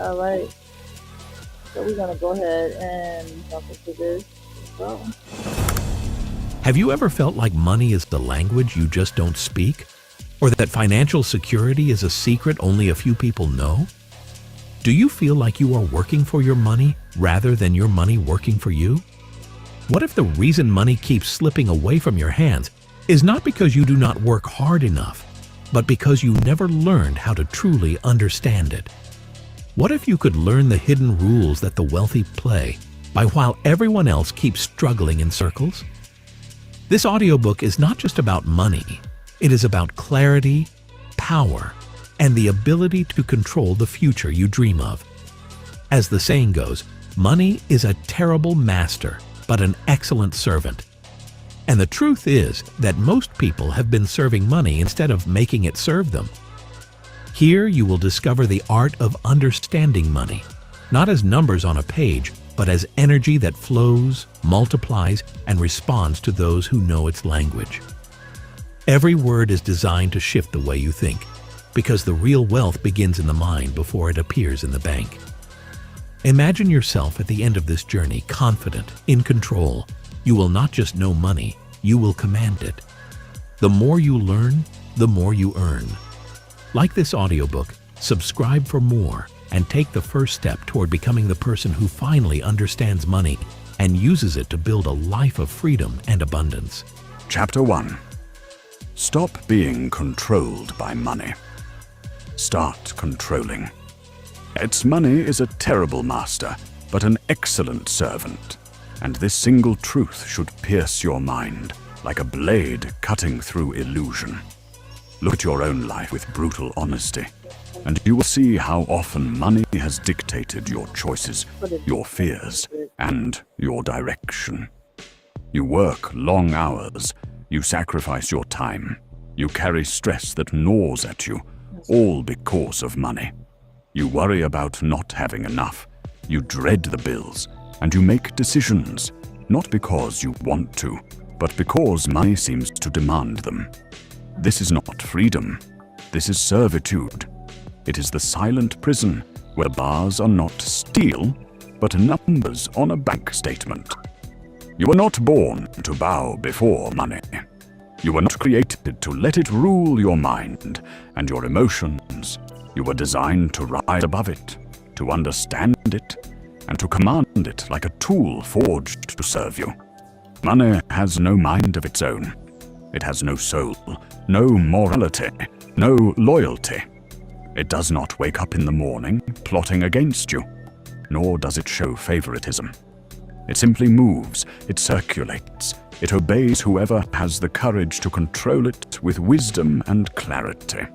Alright, so we're gonna go ahead and jump into this. So, Have you ever felt like money is the language you just don't speak? Or that financial security is a secret only a few people know? Do you feel like you are working for your money rather than your money working for you? What if the reason money keeps slipping away from your hands is not because you do not work hard enough, but because you never learned how to truly understand it? What if you could learn the hidden rules that the wealthy play while everyone else keeps struggling in circles? This audiobook is not just about money. It is about clarity, power, and the ability to control the future you dream of. As the saying goes, money is a terrible master, but an excellent servant. And the truth is that most people have been serving money instead of making it serve them. Here you will discover the art of understanding money, not as numbers on a page, but as energy that flows, multiplies, and responds to those who know its language. Every word is designed to shift the way you think, because the real wealth begins in the mind before it appears in the bank. Imagine yourself at the end of this journey, confident, in control. You will not just know money, you will command it. The more you learn, the more you earn. Like this audiobook, subscribe for more and take the first step toward becoming the person who finally understands money and uses it to build a life of freedom and abundance. Chapter 1. Stop being controlled by money. Start controlling. Its money is a terrible master, but an excellent servant. And this single truth should pierce your mind like a blade cutting through illusion. Look at your own life with brutal honesty, and you will see how often money has dictated your choices, your fears, and your direction. You work long hours, you sacrifice your time, you carry stress that gnaws at you, all because of money. You worry about not having enough, you dread the bills, and you make decisions, not because you want to, but because money seems to demand them. This is not freedom, this is servitude. It is the silent prison where bars are not steel, but numbers on a bank statement. You were not born to bow before money. You were not created to let it rule your mind and your emotions. You were designed to rise above it, to understand it, and to command it like a tool forged to serve you. Money has no mind of its own. It has no soul, no morality, no loyalty. It does not wake up in the morning plotting against you, nor does it show favoritism. It simply moves, it circulates, it obeys whoever has the courage to control it with wisdom and clarity.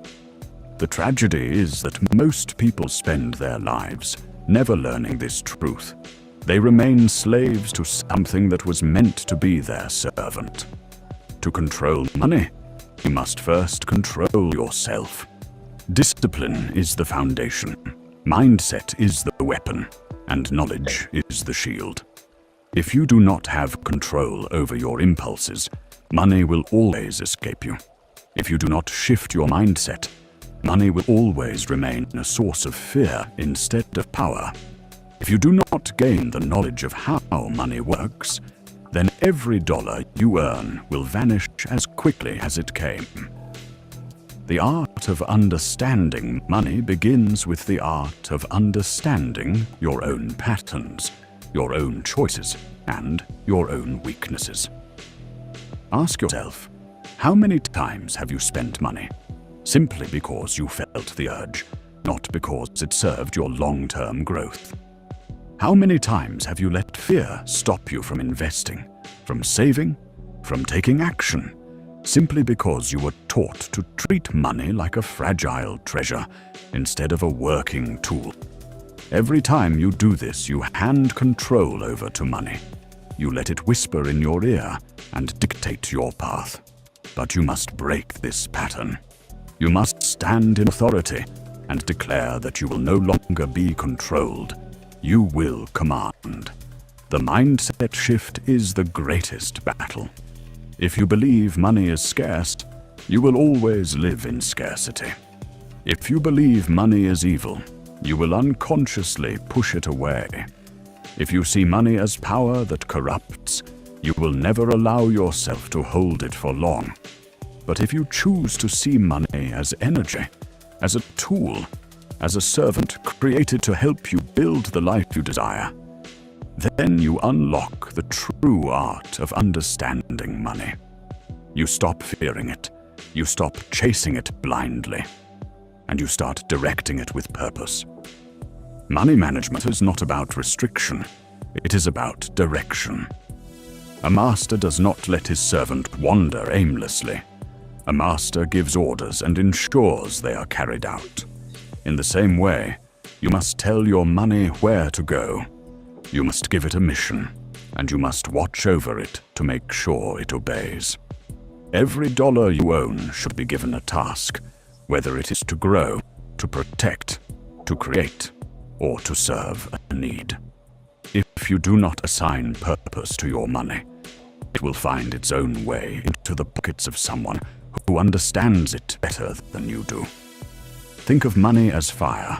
The tragedy is that most people spend their lives never learning this truth. They remain slaves to something that was meant to be their servant. To control money, you must first control yourself. Discipline is the foundation, mindset is the weapon, and knowledge is the shield. If you do not have control over your impulses, money will always escape you. If you do not shift your mindset, money will always remain a source of fear instead of power. If you do not gain the knowledge of how money works, then every dollar you earn will vanish as quickly as it came. The art of understanding money begins with the art of understanding your own patterns, your own choices, and your own weaknesses. Ask yourself, how many times have you spent money simply because you felt the urge, not because it served your long-term growth? How many times have you let fear stop you from investing, from saving, from taking action, simply because you were taught to treat money like a fragile treasure instead of a working tool? Every time you do this, you hand control over to money. You let it whisper in your ear and dictate your path. But you must break this pattern. You must stand in authority and declare that you will no longer be controlled. You will command. The mindset shift is the greatest battle. If you believe money is scarce, you will always live in scarcity. If you believe money is evil, you will unconsciously push it away. If you see money as power that corrupts, you will never allow yourself to hold it for long. But if you choose to see money as energy, as a tool, as a servant created to help you build the life you desire, then you unlock the true art of understanding money. You stop fearing it, you stop chasing it blindly, and you start directing it with purpose. Money management is not about restriction, it is about direction. A master does not let his servant wander aimlessly. A master gives orders and ensures they are carried out. In the same way, you must tell your money where to go. You must give it a mission, and you must watch over it to make sure it obeys. Every dollar you own should be given a task, whether it is to grow, to protect, to create, or to serve a need. If you do not assign purpose to your money, it will find its own way into the pockets of someone who understands it better than you do. Think of money as fire.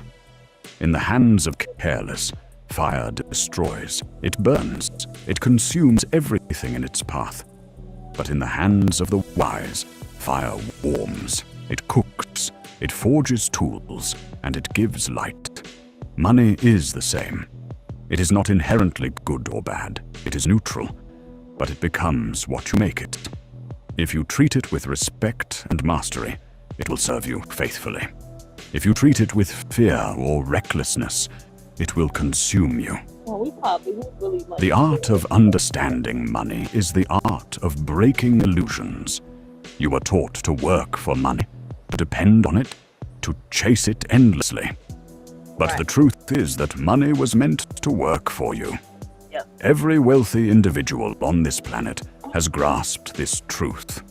In the hands of careless, fire destroys, it burns, it consumes everything in its path. But in the hands of the wise, fire warms, it cooks, it forges tools, and it gives light. Money is the same. It is not inherently good or bad, it is neutral, but it becomes what you make it. If you treat it with respect and mastery, it will serve you faithfully. If you treat it with fear or recklessness, it will consume you. The art of understanding money is the art of breaking illusions. You are taught to work for money, to depend on it, to chase it endlessly. But the truth is that money was meant to work for you. Every wealthy individual on this planet has grasped this truth.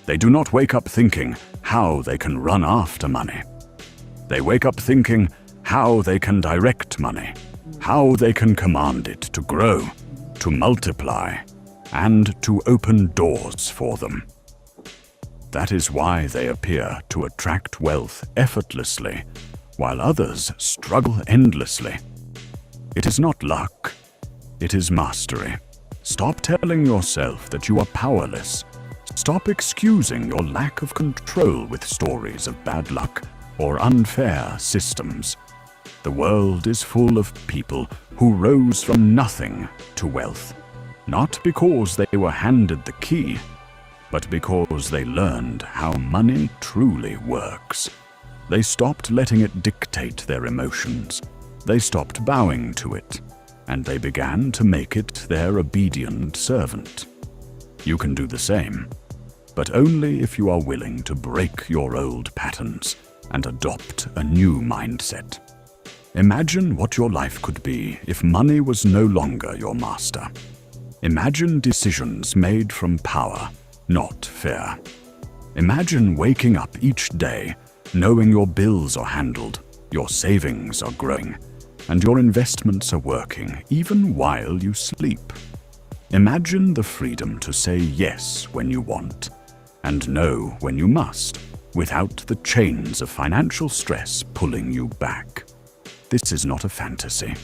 They do not wake up thinking how they can run after money. They wake up thinking how they can direct money, how they can command it to grow, to multiply, and to open doors for them. That is why they appear to attract wealth effortlessly, while others struggle endlessly. It is not luck, it is mastery. Stop telling yourself that you are powerless. Stop excusing your lack of control with stories of bad luck or unfair systems. The world is full of people who rose from nothing to wealth, not because they were handed the key, but because they learned how money truly works. They stopped letting it dictate their emotions. They stopped bowing to it, and they began to make it their obedient servant. You can do the same, but only if you are willing to break your old patterns and adopt a new mindset. Imagine what your life could be if money was no longer your master. Imagine decisions made from power, not fear. Imagine waking up each day knowing your bills are handled, your savings are growing, and your investments are working even while you sleep. Imagine the freedom to say yes when you want, and no when you must, without the chains of financial stress pulling you back. This is not a fantasy.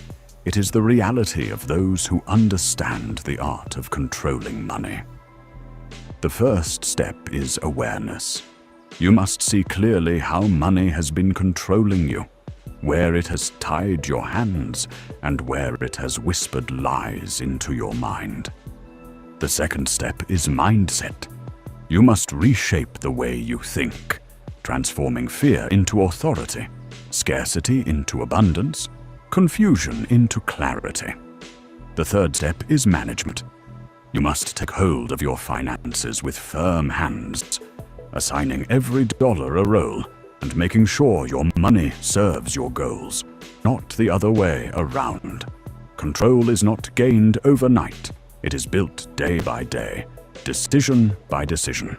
It is the reality of those who understand the art of controlling money. The first step is awareness. You must see clearly how money has been controlling you, where it has tied your hands, and where it has whispered lies into your mind. The second step is mindset. You must reshape the way you think, transforming fear into authority, scarcity into abundance, confusion into clarity. The third step is management. You must take hold of your finances with firm hands, assigning every dollar a role and making sure your money serves your goals, not the other way around. Control is not gained overnight. It is built day by day, decision by decision.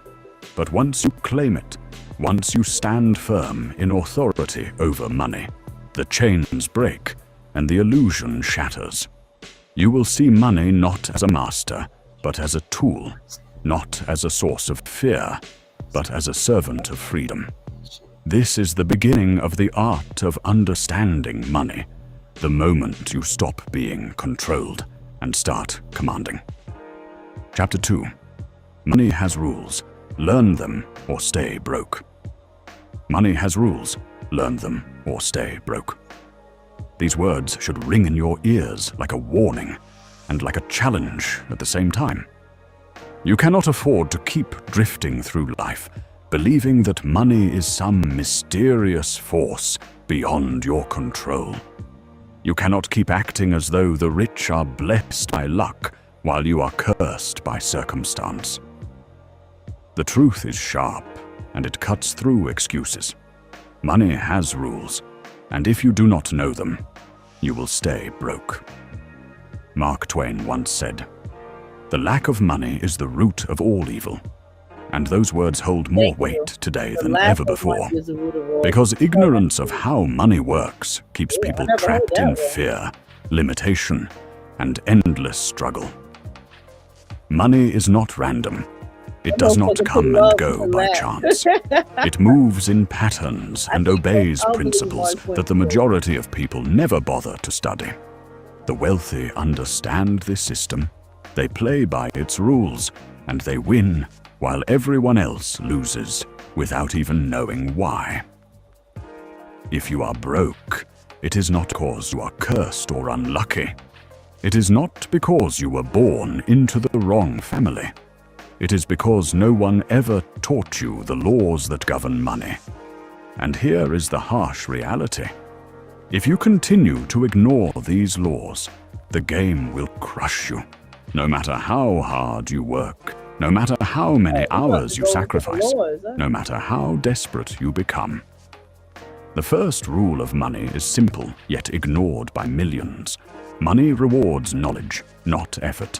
But once you claim it, once you stand firm in authority over money, the chains break and the illusion shatters. You will see money not as a master, but as a tool, not as a source of fear, but as a servant of freedom. This is the beginning of the art of understanding money, the moment you stop being controlled and start commanding. Chapter 2. Money has rules. Learn them or stay broke. Money has rules. Learn them or stay broke. These words should ring in your ears like a warning and like a challenge at the same time. You cannot afford to keep drifting through life, believing that money is some mysterious force beyond your control. You cannot keep acting as though the rich are blessed by luck while you are cursed by circumstance. The truth is sharp, and it cuts through excuses. Money has rules, and if you do not know them, you will stay broke. Mark Twain once said, "The lack of money is the root of all evil." And those words hold more weight today than ever before, because ignorance of how money works keeps people trapped in fear, limitation, and endless struggle. Money is not random. It does not come and go by chance. It moves in patterns and obeys principles that the majority of people never bother to study. The wealthy understand this system, they play by its rules, and they win while everyone else loses without even knowing why. If you are broke, it is not because you are cursed or unlucky. It is not because you were born into the wrong family. It is because no one ever taught you the laws that govern money. And here is the harsh reality. If you continue to ignore these laws, the game will crush you. No matter how hard you work, no matter how many hours you sacrifice, no matter how desperate you become. The first rule of money is simple, yet ignored by millions. Money rewards knowledge, not effort.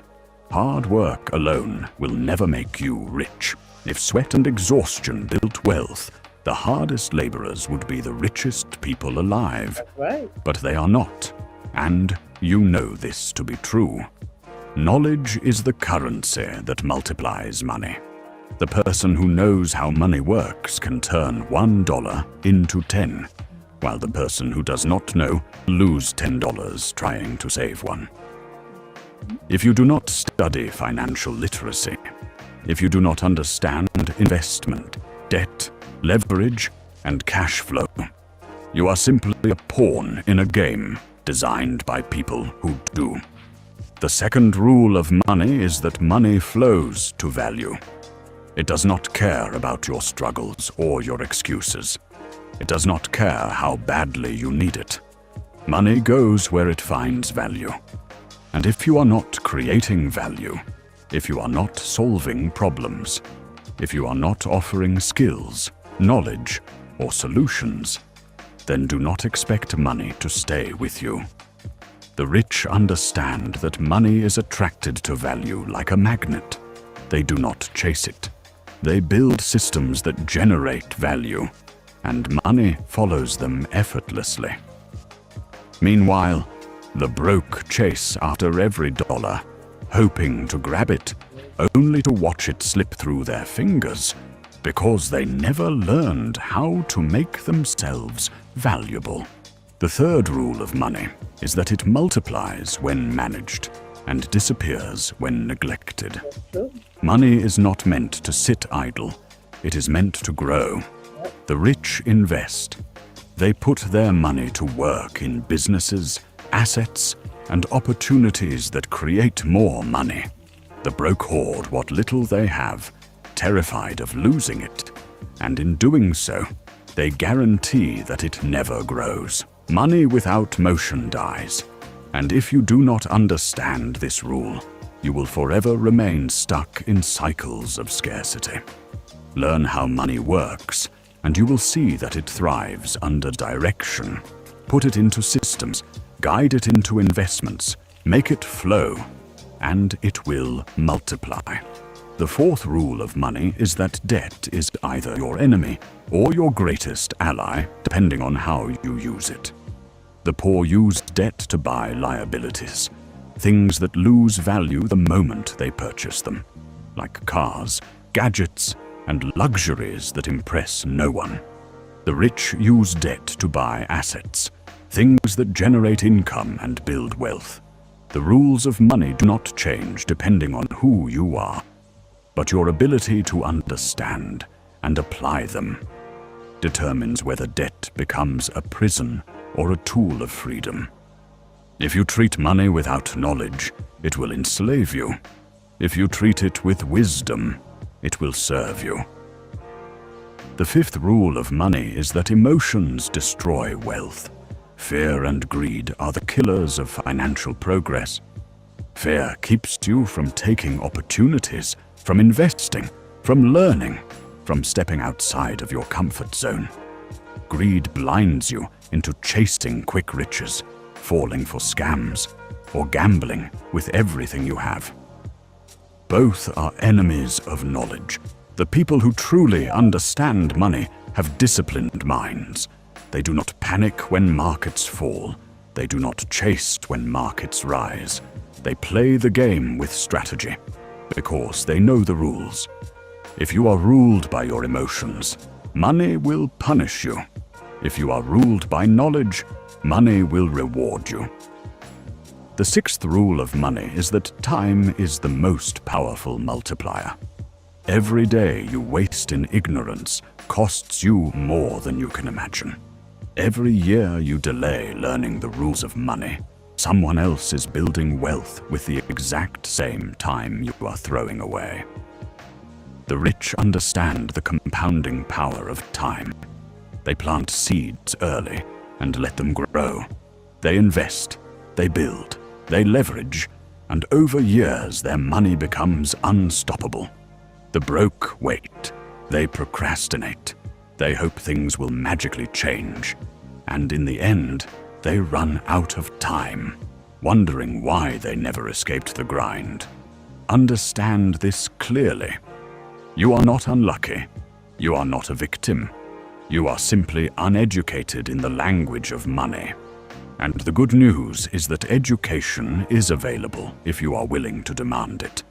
Hard work alone will never make you rich. If sweat and exhaustion built wealth, the hardest laborers would be the richest people alive. That's right. But they are not, and you know this to be true. Knowledge is the currency that multiplies money. The person who knows how money works can turn $1 into 10, while the person who does not know lose $10 trying to save one. If you do not study financial literacy, if you do not understand investment, debt, leverage, and cash flow, you are simply a pawn in a game designed by people who do. The second rule of money is that money flows to value. It does not care about your struggles or your excuses. It does not care how badly you need it. Money goes where it finds value. And if you are not creating value, if you are not solving problems, if you are not offering skills, knowledge, or solutions, then do not expect money to stay with you. The rich understand that money is attracted to value like a magnet. They do not chase it. They build systems that generate value, and money follows them effortlessly. Meanwhile, the broke chase after every dollar, hoping to grab it, only to watch it slip through their fingers, because they never learned how to make themselves valuable. The third rule of money is that it multiplies when managed and disappears when neglected. Money is not meant to sit idle. It is meant to grow. The rich invest. They put their money to work in businesses, assets, and opportunities that create more money. The broke hoard what little they have, terrified of losing it, and in doing so, they guarantee that it never grows. Money without motion dies, and if you do not understand this rule, you will forever remain stuck in cycles of scarcity. Learn how money works, and you will see that it thrives under direction. Put it into systems, guide it into investments, make it flow, and it will multiply. The fourth rule of money is that debt is either your enemy or your greatest ally, depending on how you use it. The poor use debt to buy liabilities, things that lose value the moment they purchase them, like cars, gadgets, and luxuries that impress no one. The rich use debt to buy assets, things that generate income and build wealth. The rules of money do not change depending on who you are, but your ability to understand and apply them determines whether debt becomes a prison or a tool of freedom. If you treat money without knowledge, it will enslave you. If you treat it with wisdom, it will serve you. The fifth rule of money is that emotions destroy wealth. Fear and greed are the killers of financial progress. Fear keeps you from taking opportunities, from investing, from learning, from stepping outside of your comfort zone. Greed blinds you into chasing quick riches, falling for scams, or gambling with everything you have. Both are enemies of knowledge. The people who truly understand money have disciplined minds. They do not panic when markets fall. They do not chase when markets rise. They play the game with strategy because they know the rules. If you are ruled by your emotions, money will punish you. If you are ruled by knowledge, money will reward you. The sixth rule of money is that time is the most powerful multiplier. Every day you waste in ignorance costs you more than you can imagine. Every year you delay learning the rules of money, someone else is building wealth with the exact same time you are throwing away. The rich understand the compounding power of time. They plant seeds early and let them grow. They invest, they build, they leverage, and over years their money becomes unstoppable. The broke wait, they procrastinate, they hope things will magically change, and in the end, they run out of time, wondering why they never escaped the grind. Understand this clearly. You are not unlucky. You are not a victim. You are simply uneducated in the language of money. And the good news is that education is available if you are willing to demand it.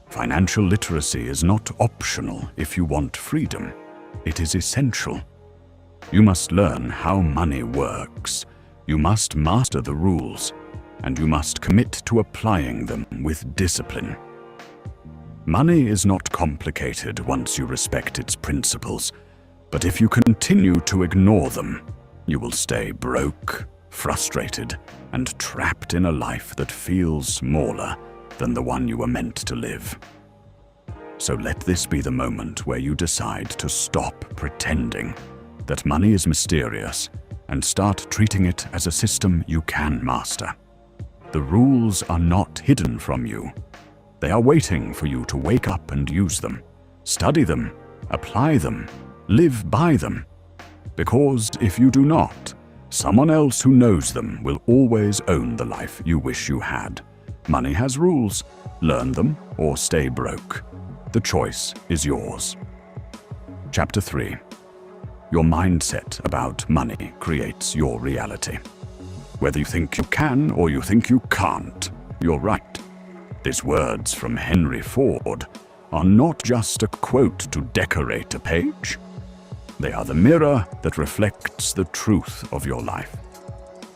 Financial literacy is not optional if you want freedom. It is essential. You must learn how money works. You must master the rules, and you must commit to applying them with discipline. Money is not complicated once you respect its principles. But if you continue to ignore them, you will stay broke, frustrated, and trapped in a life that feels smaller than the one you were meant to live. So let this be the moment where you decide to stop pretending that money is mysterious and start treating it as a system you can master. The rules are not hidden from you. They are waiting for you to wake up and use them, study them, apply them, live by them. Because if you do not, someone else who knows them will always own the life you wish you had. Money has rules. Learn them or stay broke. The choice is yours. Chapter 3. Your mindset about money creates your reality. Whether you think you can or you think you can't, you're right. These words from Henry Ford are not just a quote to decorate a page. They are the mirror that reflects the truth of your life.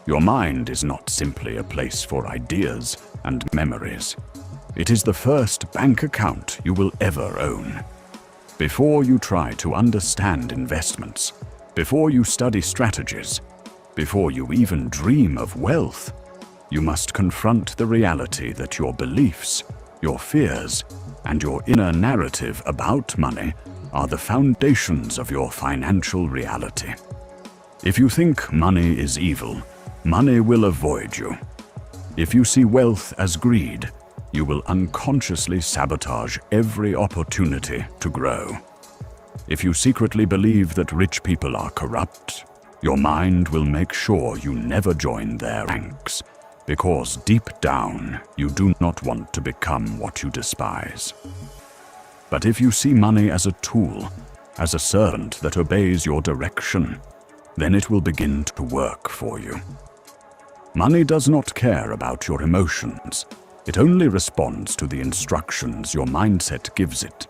Your mind is not simply a place for ideas and memories. It is the first bank account you will ever own. Before you try to understand investments, before you study strategies, before you even dream of wealth, you must confront the reality that your beliefs, your fears, and your inner narrative about money are the foundations of your financial reality. If you think money is evil, money will avoid you. If you see wealth as greed, you will unconsciously sabotage every opportunity to grow. If you secretly believe that rich people are corrupt, your mind will make sure you never join their ranks, because deep down you do not want to become what you despise. But if you see money as a tool, as a servant that obeys your direction, then it will begin to work for you. Money does not care about your emotions. It only responds to the instructions your mindset gives it.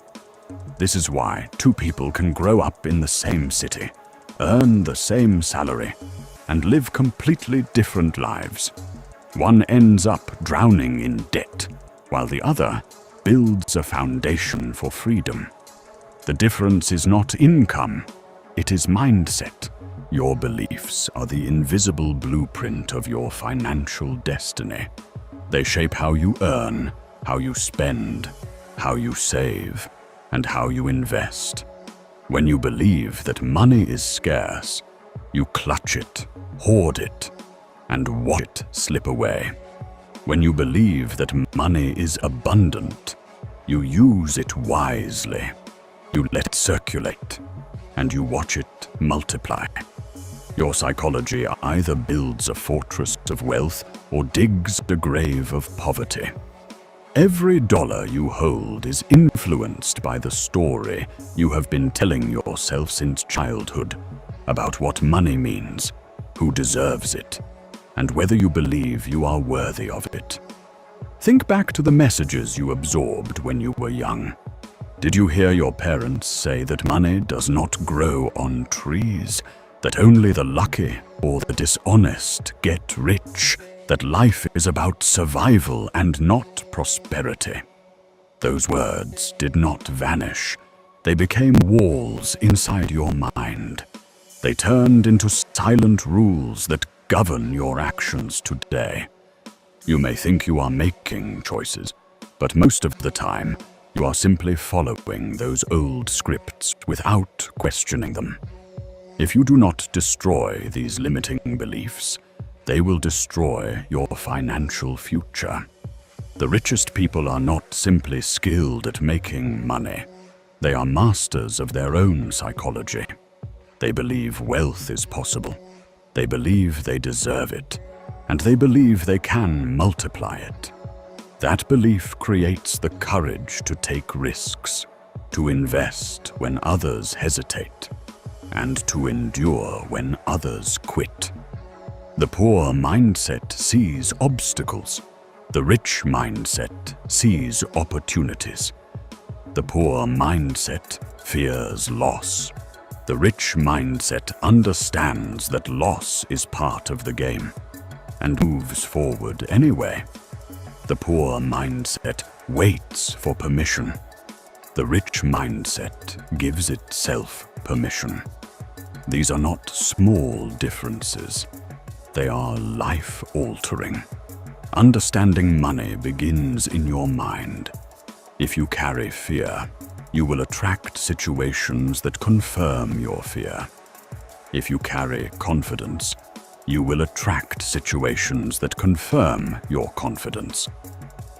This is why two people can grow up in the same city, earn the same salary, and live completely different lives. One ends up drowning in debt, while the other builds a foundation for freedom. The difference is not income, it is mindset. Your beliefs are the invisible blueprint of your financial destiny. They shape how you earn, how you spend, how you save, and how you invest. When you believe that money is scarce, you clutch it, hoard it, and watch it slip away. When you believe that money is abundant, you use it wisely. You let it circulate, and you watch it multiply. Your psychology either builds a fortress of wealth or digs a grave of poverty. Every dollar you hold is influenced by the story you have been telling yourself since childhood about what money means, who deserves it, and whether you believe you are worthy of it. Think back to the messages you absorbed when you were young. Did you hear your parents say that money does not grow on trees, that only the lucky or the dishonest get rich, that life is about survival and not prosperity? Those words did not vanish. They became walls inside your mind. They turned into silent rules that govern your actions today. You may think you are making choices, but most of the time, you are simply following those old scripts without questioning them. If you do not destroy these limiting beliefs, they will destroy your financial future. The richest people are not simply skilled at making money. They are masters of their own psychology. They believe wealth is possible. They believe they deserve it. And they believe they can multiply it. That belief creates the courage to take risks, to invest when others hesitate, and to endure when others quit. The poor mindset sees obstacles. The rich mindset sees opportunities. The poor mindset fears loss. The rich mindset understands that loss is part of the game and moves forward anyway. The poor mindset waits for permission. The rich mindset gives itself permission. These are not small differences. They are life-altering. Understanding money begins in your mind. If you carry fear, you will attract situations that confirm your fear. If you carry confidence, you will attract situations that confirm your confidence.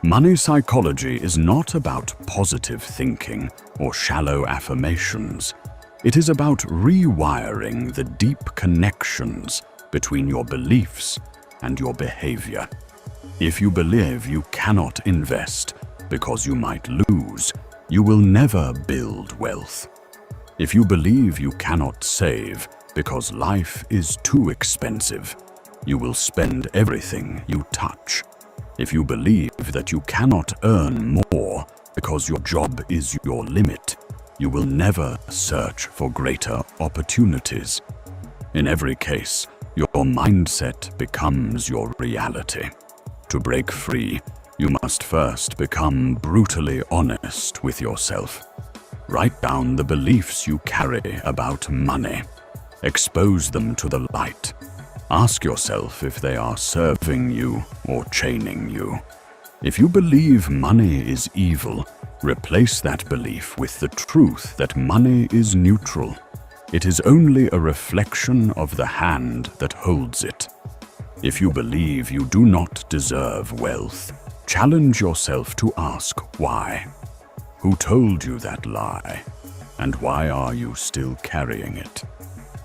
Money psychology is not about positive thinking or shallow affirmations. It is about rewiring the deep connections between your beliefs and your behavior. If you believe you cannot invest because you might lose, you will never build wealth. If you believe you cannot save because life is too expensive, you will spend everything you touch. If you believe that you cannot earn more because your job is your limit, you will never search for greater opportunities. In every case, your mindset becomes your reality. To break free, you must first become brutally honest with yourself. Write down the beliefs you carry about money. Expose them to the light. Ask yourself if they are serving you or chaining you. If you believe money is evil, replace that belief with the truth that money is neutral. It is only a reflection of the hand that holds it. If you believe you do not deserve wealth, challenge yourself to ask why. Who told you that lie? And why are you still carrying it?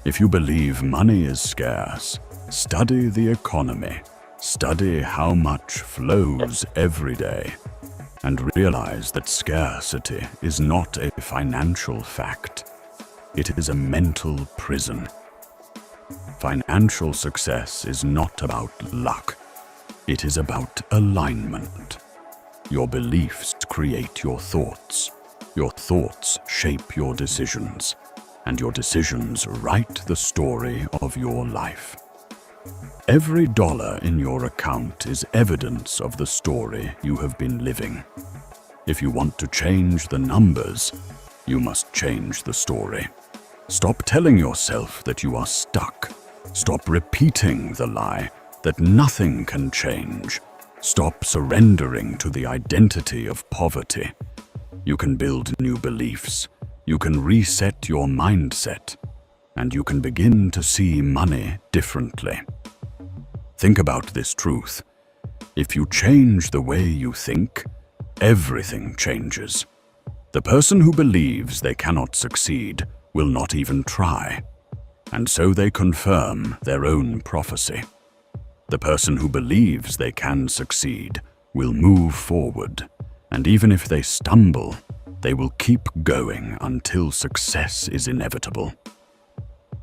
If you believe money is scarce, study the economy. Study how much flows every day, and realize that scarcity is not a financial fact. It is a mental prison. Financial success is not about luck. It is about alignment. Your beliefs create your thoughts. Your thoughts shape your decisions. and your decisions write the story of your life. Every dollar in your account is evidence of the story you have been living. If you want to change the numbers, you must change the story. Stop telling yourself that you are stuck. Stop repeating the lie that nothing can change. Stop surrendering to the identity of poverty. You can build new beliefs. You can reset your mindset. And you can begin to see money differently. Think about this truth. If you change the way you think, everything changes. The person who believes they cannot succeed will not even try, and so they confirm their own prophecy. The person who believes they can succeed will move forward, and even if they stumble, they will keep going until success is inevitable.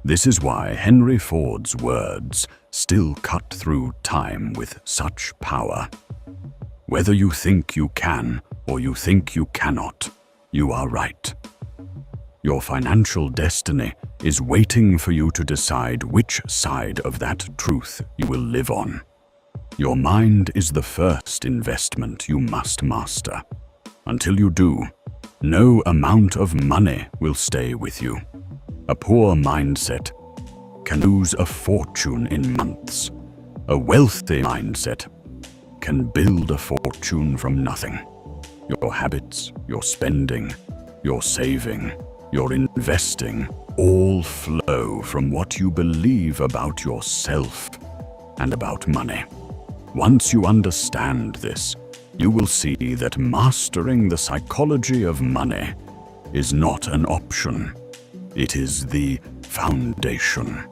This is why Henry Ford's words still cut through time with such power. Whether you think you can or you think you cannot, you are right. Your financial destiny is waiting for you to decide which side of that truth you will live on. Your mind is the first investment you must master. Until you do, no amount of money will stay with you. A poor mindset can lose a fortune in months. A wealthy mindset can build a fortune from nothing. Your habits, your spending, your saving, your investing all flow from what you believe about yourself and about money. Once you understand this, you will see that mastering the psychology of money is not an option. It is the foundation.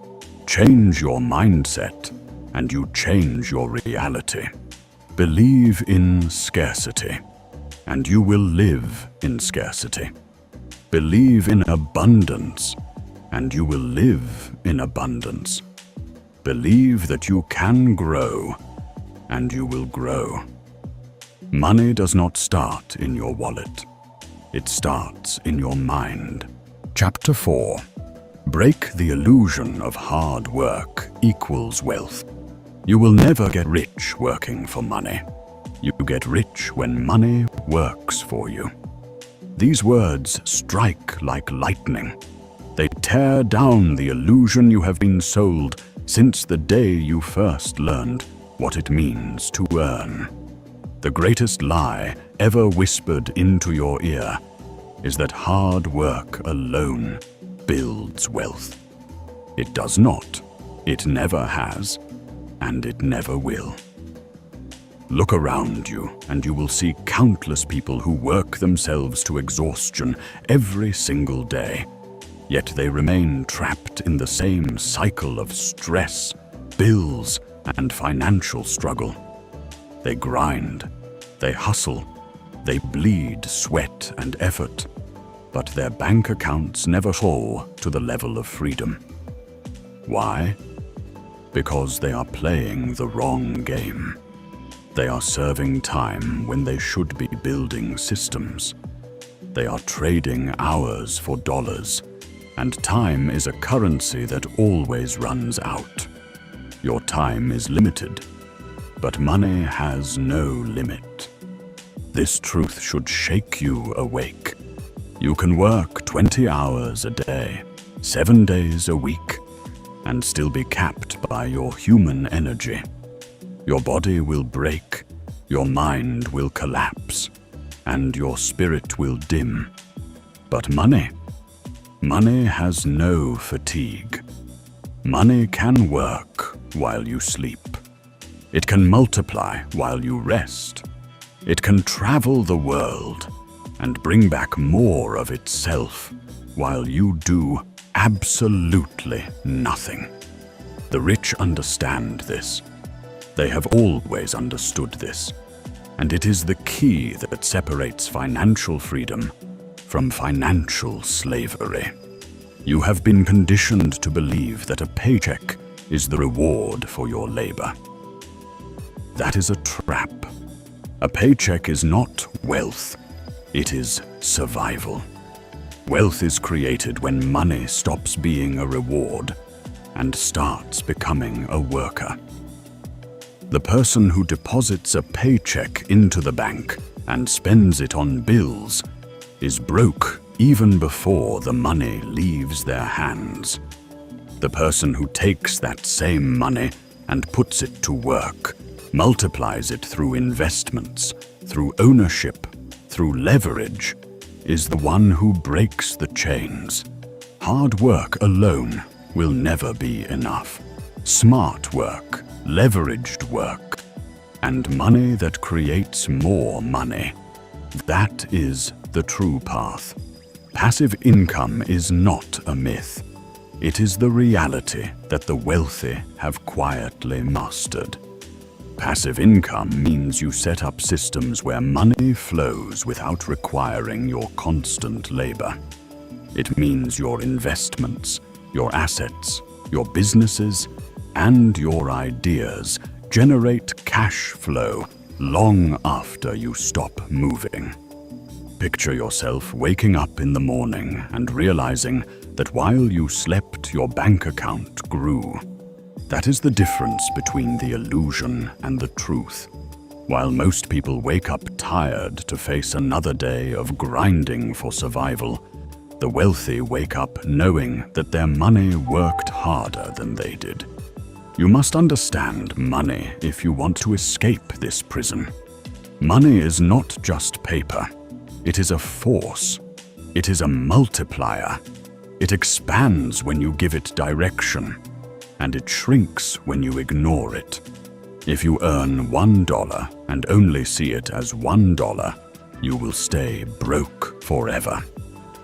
Change your mindset and you change your reality. Believe in scarcity and you will live in scarcity. Believe in abundance, and you will live in abundance. Believe that you can grow, and you will grow. Money does not start in your wallet. It starts in your mind. Chapter 4. Break the illusion of hard work equals wealth. You will never get rich working for money. You get rich when money works for you. These words strike like lightning. They tear down the illusion you have been sold since the day you first learned what it means to earn. The greatest lie ever whispered into your ear is that hard work alone builds wealth. It does not, it never has, and it never will. Look around you and you will see countless people who work themselves to exhaustion every single day, yet they remain trapped in the same cycle of stress, bills, and financial struggle. They grind, they hustle, they bleed sweat and effort, but their bank accounts never fall to the level of freedom. Why? Because they are playing the wrong game. They are serving time when they should be building systems. They are trading hours for dollars, and time is a currency that always runs out. Your time is limited, but money has no limit. This truth should shake you awake. You can work 20 hours a day, 7 days a week, and still be capped by your human energy. Your body will break, your mind will collapse, and your spirit will dim. But money has no fatigue. Money can work while you sleep. It can multiply while you rest. It can travel the world and bring back more of itself while you do absolutely nothing. The rich understand this. They have always understood this, and it is the key that separates financial freedom from financial slavery. You have been conditioned to believe that a paycheck is the reward for your labor. That is a trap. A paycheck is not wealth, it is survival. Wealth is created when money stops being a reward and starts becoming a worker. The person who deposits a paycheck into the bank and spends it on bills is broke even before the money leaves their hands. The person who takes that same money and puts it to work, multiplies it through investments, through ownership, through leverage, is the one who breaks the chains. Hard work alone will never be enough. Smart work, leveraged work, and money that creates more money. That is the true path. Passive income is not a myth. It is the reality that the wealthy have quietly mastered. Passive income means you set up systems where money flows without requiring your constant labor. It means your investments, your assets, your businesses, and your ideas generate cash flow long after you stop moving. Picture yourself waking up in the morning and realizing that while you slept, your bank account grew. That is the difference between the illusion and the truth. While most people wake up tired to face another day of grinding for survival, the wealthy wake up knowing that their money worked harder than they did. You must understand money if you want to escape this prison. Money is not just paper. It is a force. It is a multiplier. It expands when you give it direction, and it shrinks when you ignore it. If you earn $1 and only see it as $1, you will stay broke forever.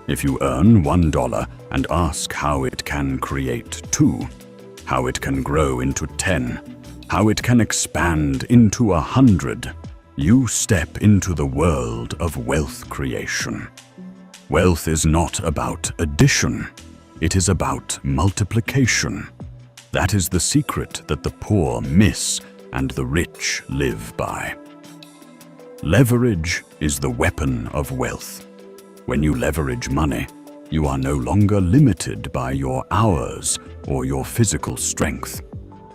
If you earn $1 and ask how it can create 2, how it can grow into 10, how it can expand into 100, you step into the world of wealth creation. Wealth is not about addition, it is about multiplication. That is the secret that the poor miss and the rich live by. Leverage is the weapon of wealth. When you leverage money, you are no longer limited by your hours or your physical strength.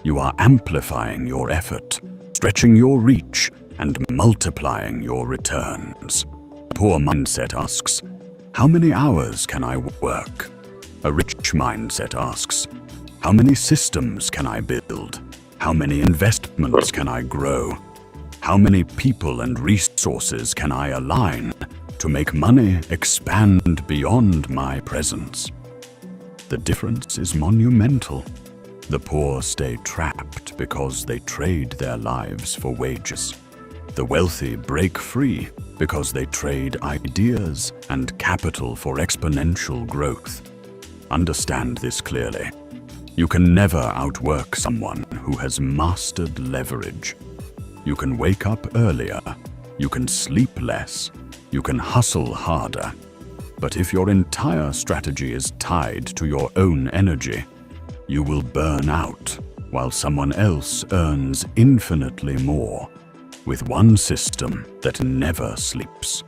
You are amplifying your effort, stretching your reach, and multiplying your returns. A poor mindset asks, how many hours can I work? A rich mindset asks, how many systems can I build? How many investments can I grow? How many people and resources can I align to make money expand beyond my presence? The difference is monumental. The poor stay trapped because they trade their lives for wages. The wealthy break free because they trade ideas and capital for exponential growth. Understand this clearly. You can never outwork someone who has mastered leverage. You can wake up earlier, you can sleep less, you can hustle harder. But if your entire strategy is tied to your own energy, you will burn out while someone else earns infinitely more with one system that never sleeps.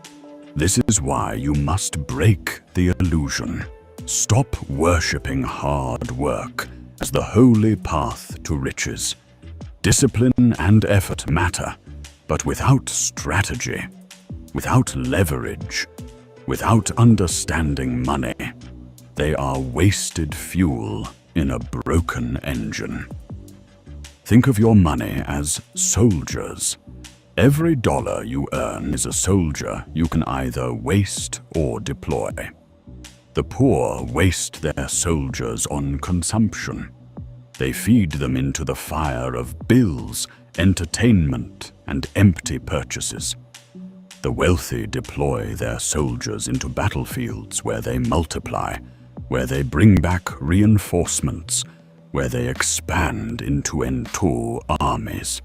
This is why you must break the illusion. Stop worshipping hard work as the holy path to riches. Discipline and effort matter, but without strategy, without leverage, without understanding money, they are wasted fuel in a broken engine. Think of your money as soldiers. Every dollar you earn is a soldier you can either waste or deploy. The poor waste their soldiers on consumption. They feed them into the fire of bills, entertainment, and empty purchases. The wealthy deploy their soldiers into battlefields where they multiply, where they bring back reinforcements, where they expand into entire armies.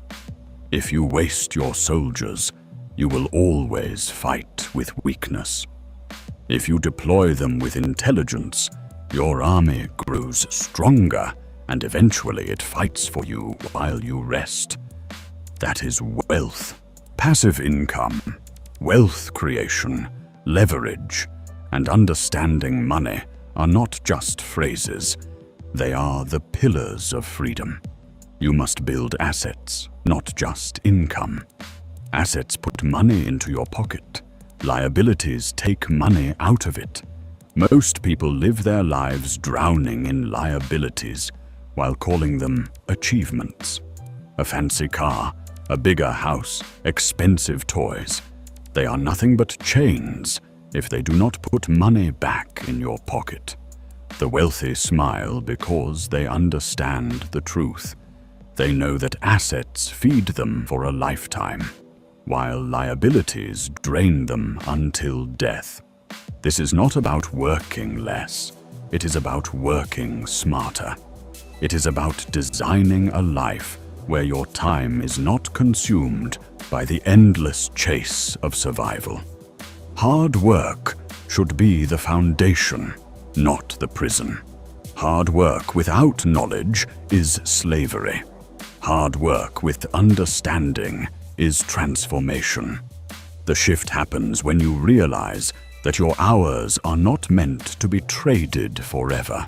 If you waste your soldiers, you will always fight with weakness. If you deploy them with intelligence, your army grows stronger and eventually it fights for you while you rest. That is wealth, passive income, wealth creation, leverage, and understanding money are not just phrases. They are the pillars of freedom. You must build assets, not just income. Assets put money into your pocket. Liabilities take money out of it. Most people live their lives drowning in liabilities while calling them achievements. A fancy car, a bigger house, expensive toys. They are nothing but chains if they do not put money back in your pocket. The wealthy smile because they understand the truth. They know that assets feed them for a lifetime, while liabilities drain them until death. This is not about working less. It is about working smarter. It is about designing a life where your time is not consumed by the endless chase of survival. Hard work should be the foundation, not the prison. Hard work without knowledge is slavery. Hard work with understanding is transformation. The shift happens when you realize that your hours are not meant to be traded forever.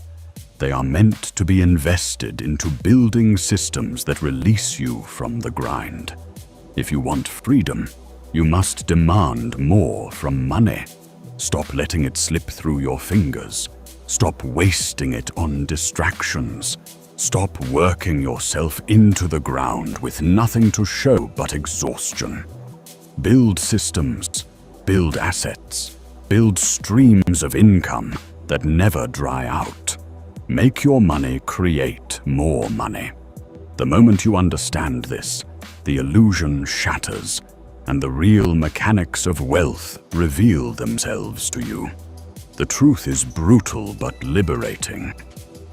They are meant to be invested into building systems that release you from the grind. If you want freedom, you must demand more from money. Stop letting it slip through your fingers. Stop wasting it on distractions. Stop working yourself into the ground with nothing to show but exhaustion. Build systems, build assets, build streams of income that never dry out. Make your money create more money. The moment you understand this, the illusion shatters, and the real mechanics of wealth reveal themselves to you. The truth is brutal but liberating.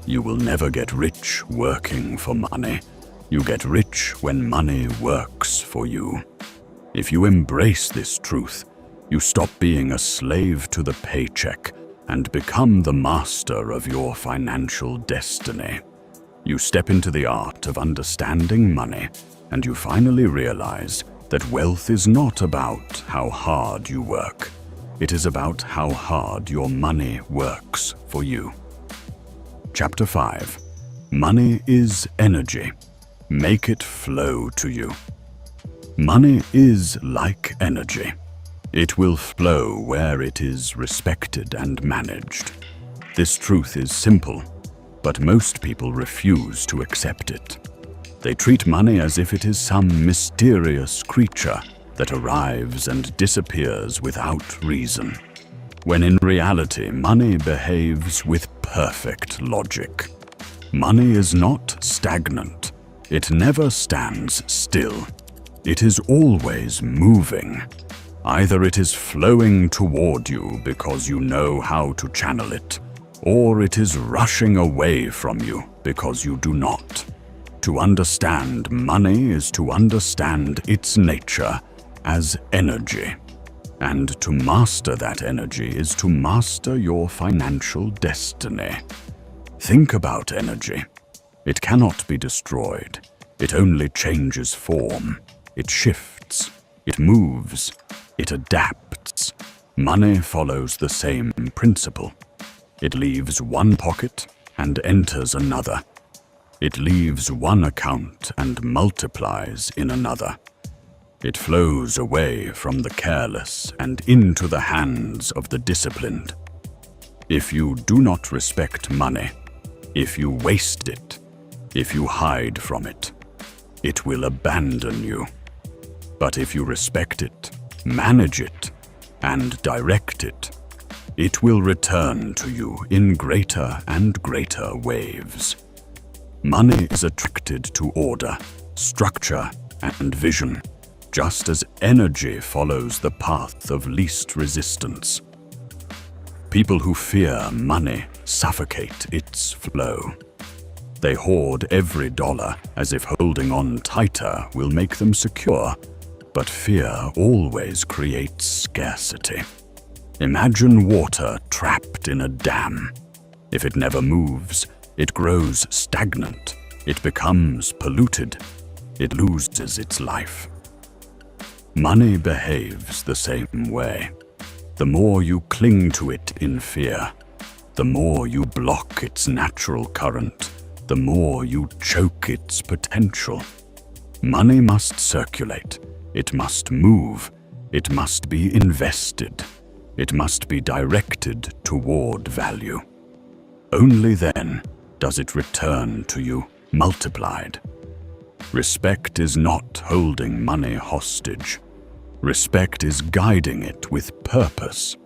You will never get rich working for money. You get rich when money works for you. If you embrace this truth, you stop being a slave to the paycheck and become the master of your financial destiny. You step into the art of understanding money, and you finally realize that wealth is not about how hard you work. It is about how hard your money works for you. Chapter 5. Money is energy. Make it flow to you. Money is like energy. It will flow where it is respected and managed. This truth is simple, but most people refuse to accept it. They treat money as if it is some mysterious creature that arrives and disappears without reason, when in reality money behaves with perfect logic. Money is not stagnant. It never stands still. It is always moving. Either it is flowing toward you because you know how to channel it, or it is rushing away from you because you do not. To understand money is to understand its nature as energy. And to master that energy is to master your financial destiny. Think about energy. It cannot be destroyed. It only changes form. It shifts. It moves. It adapts. Money follows the same principle. It leaves one pocket and enters another. It leaves one account and multiplies in another. It flows away from the careless and into the hands of the disciplined. If you do not respect money, if you waste it, if you hide from it, it will abandon you. But if you respect it, manage it, and direct it, it will return to you in greater and greater waves. Money is attracted to order, structure, and vision, just as energy follows the path of least resistance. People who fear money suffocate its flow. They hoard every dollar as if holding on tighter will make them secure, but fear always creates scarcity. Imagine water trapped in a dam. If it never moves, it grows stagnant. It becomes polluted. It loses its life. Money behaves the same way. the more you cling to it in fear, the more you block its natural current, the more you choke its potential. Money must circulate, it must move, it must be invested, it must be directed toward value. Only then does it return to you multiplied. Respect is not holding money hostage. Respect is guiding it with purpose.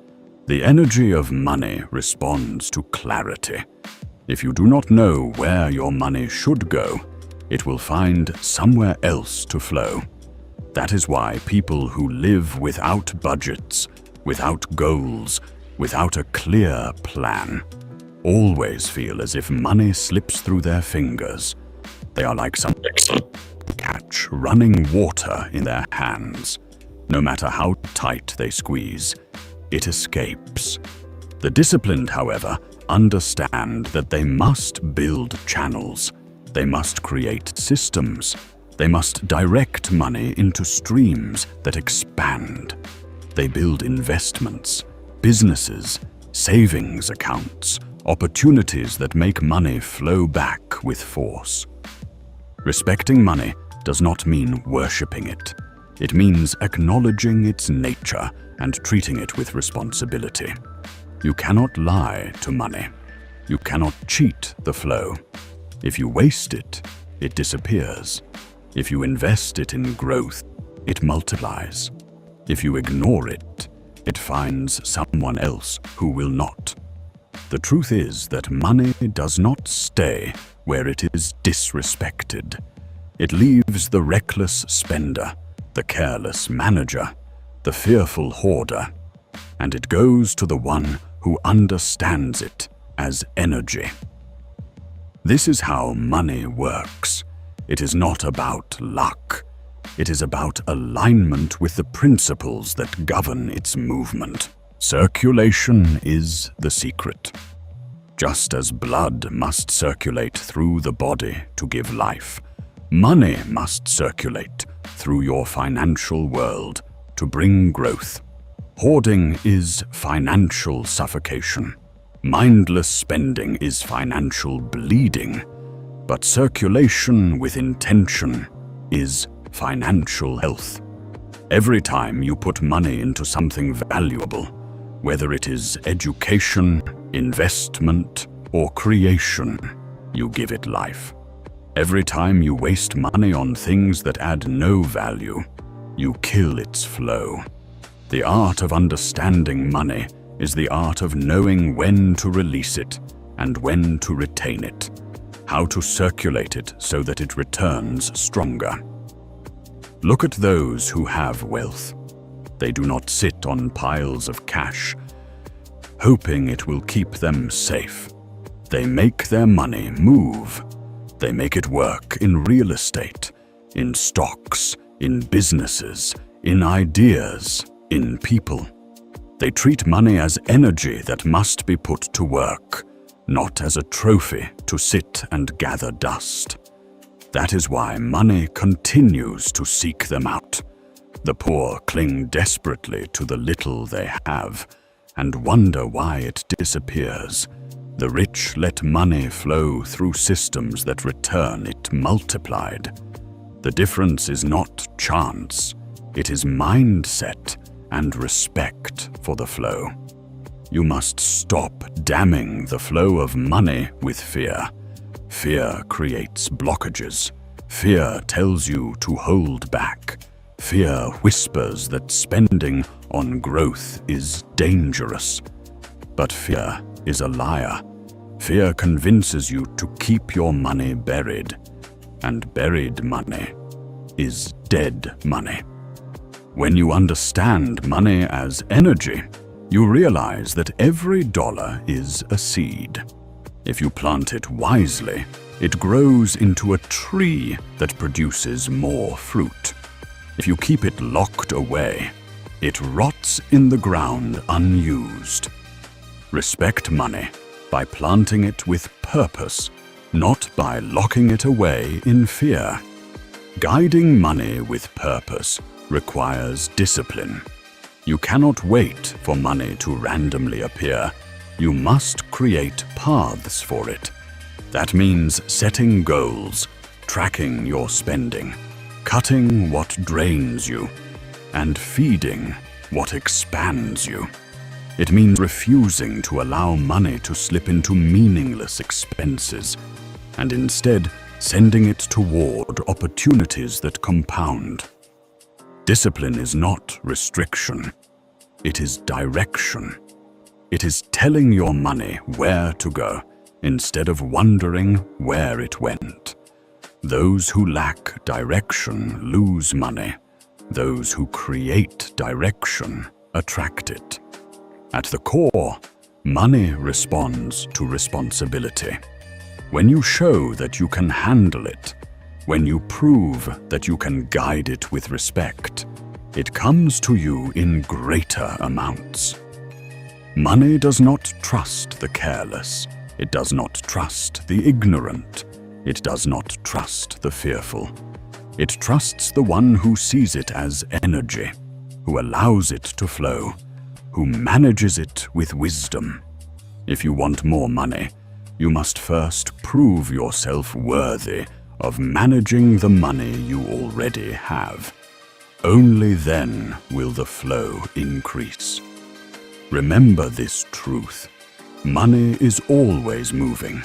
The energy of money responds to clarity. If you do not know where your money should go, it will find somewhere else to flow. That is why people who live without budgets, without goals, without a clear plan, always feel as if money slips through their fingers. They are like some catch running water in their hands. No matter how tight they squeeze, it escapes. The disciplined, however, understand that they must build channels. They must create systems. They must direct money into streams that expand. They build investments, businesses, savings accounts, opportunities that make money flow back with force. Respecting money does not mean worshipping it. It means acknowledging its nature and treating it with responsibility. You cannot lie to money. You cannot cheat the flow. If you waste it, it disappears. If you invest it in growth, it multiplies. If you ignore it, it finds someone else who will not. The truth is that money does not stay where it is disrespected. It leaves the reckless spender, the careless manager, the fearful hoarder, and it goes to the one who understands it as energy. This is how money works. It is not about luck. It is about alignment with the principles that govern its movement. Circulation is the secret. Just as blood must circulate through the body to give life, money must circulate through your financial world to bring growth. Hoarding is financial suffocation. Mindless spending is financial bleeding. But circulation with intention is financial health. Every time you put money into something valuable, whether it is education, investment, or creation, you give it life. Every time you waste money on things that add no value, you kill its flow. The art of understanding money is the art of knowing when to release it and when to retain it, how to circulate it so that it returns stronger. Look at those who have wealth. They do not sit on piles of cash, hoping it will keep them safe. They make their money move. They make it work in real estate, in stocks, in businesses, in ideas, in people. They treat money as energy that must be put to work, not as a trophy to sit and gather dust. That is why money continues to seek them out. The poor cling desperately to the little they have and wonder why it disappears. The rich let money flow through systems that return it multiplied. The difference is not chance, it is mindset and respect for the flow. You must stop damming the flow of money with fear. Fear creates blockages. Fear tells you to hold back. Fear whispers that spending on growth is dangerous. But fear is a liar. Fear convinces you to keep your money buried, and buried money is dead money. When you understand money as energy, you realize that every dollar is a seed. If you plant it wisely, it grows into a tree that produces more fruit. If you keep it locked away, it rots in the ground unused. Respect money by planting it with purpose, not by locking it away in fear. Guiding money with purpose requires discipline. You cannot wait for money to randomly appear. You must create paths for it. That means setting goals, tracking your spending, cutting what drains you, and feeding what expands you. It means refusing to allow money to slip into meaningless expenses, and instead sending it toward opportunities that compound. Discipline is not restriction. It is direction. It is telling your money where to go instead of wondering where it went. Those who lack direction lose money. Those who create direction attract it. At the core, money responds to responsibility. When you show that you can handle it, when you prove that you can guide it with respect, it comes to you in greater amounts. Money does not trust the careless. It does not trust the ignorant. It does not trust the fearful. It trusts the one who sees it as energy, who allows it to flow, who manages it with wisdom. If you want more money, you must first prove yourself worthy of managing the money you already have. Only then will the flow increase. Remember this truth. Money is always moving.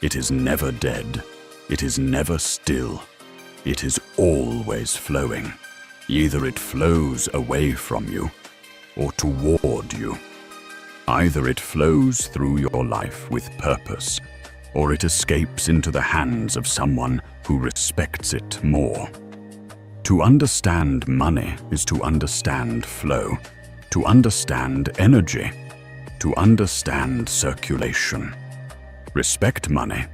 It is never dead. It is never still. It is always flowing. Either it flows away from you or toward you. Either it flows through your life with purpose, or it escapes into the hands of someone who respects it more. To understand money is to understand flow, to understand energy, to understand circulation. Respect money,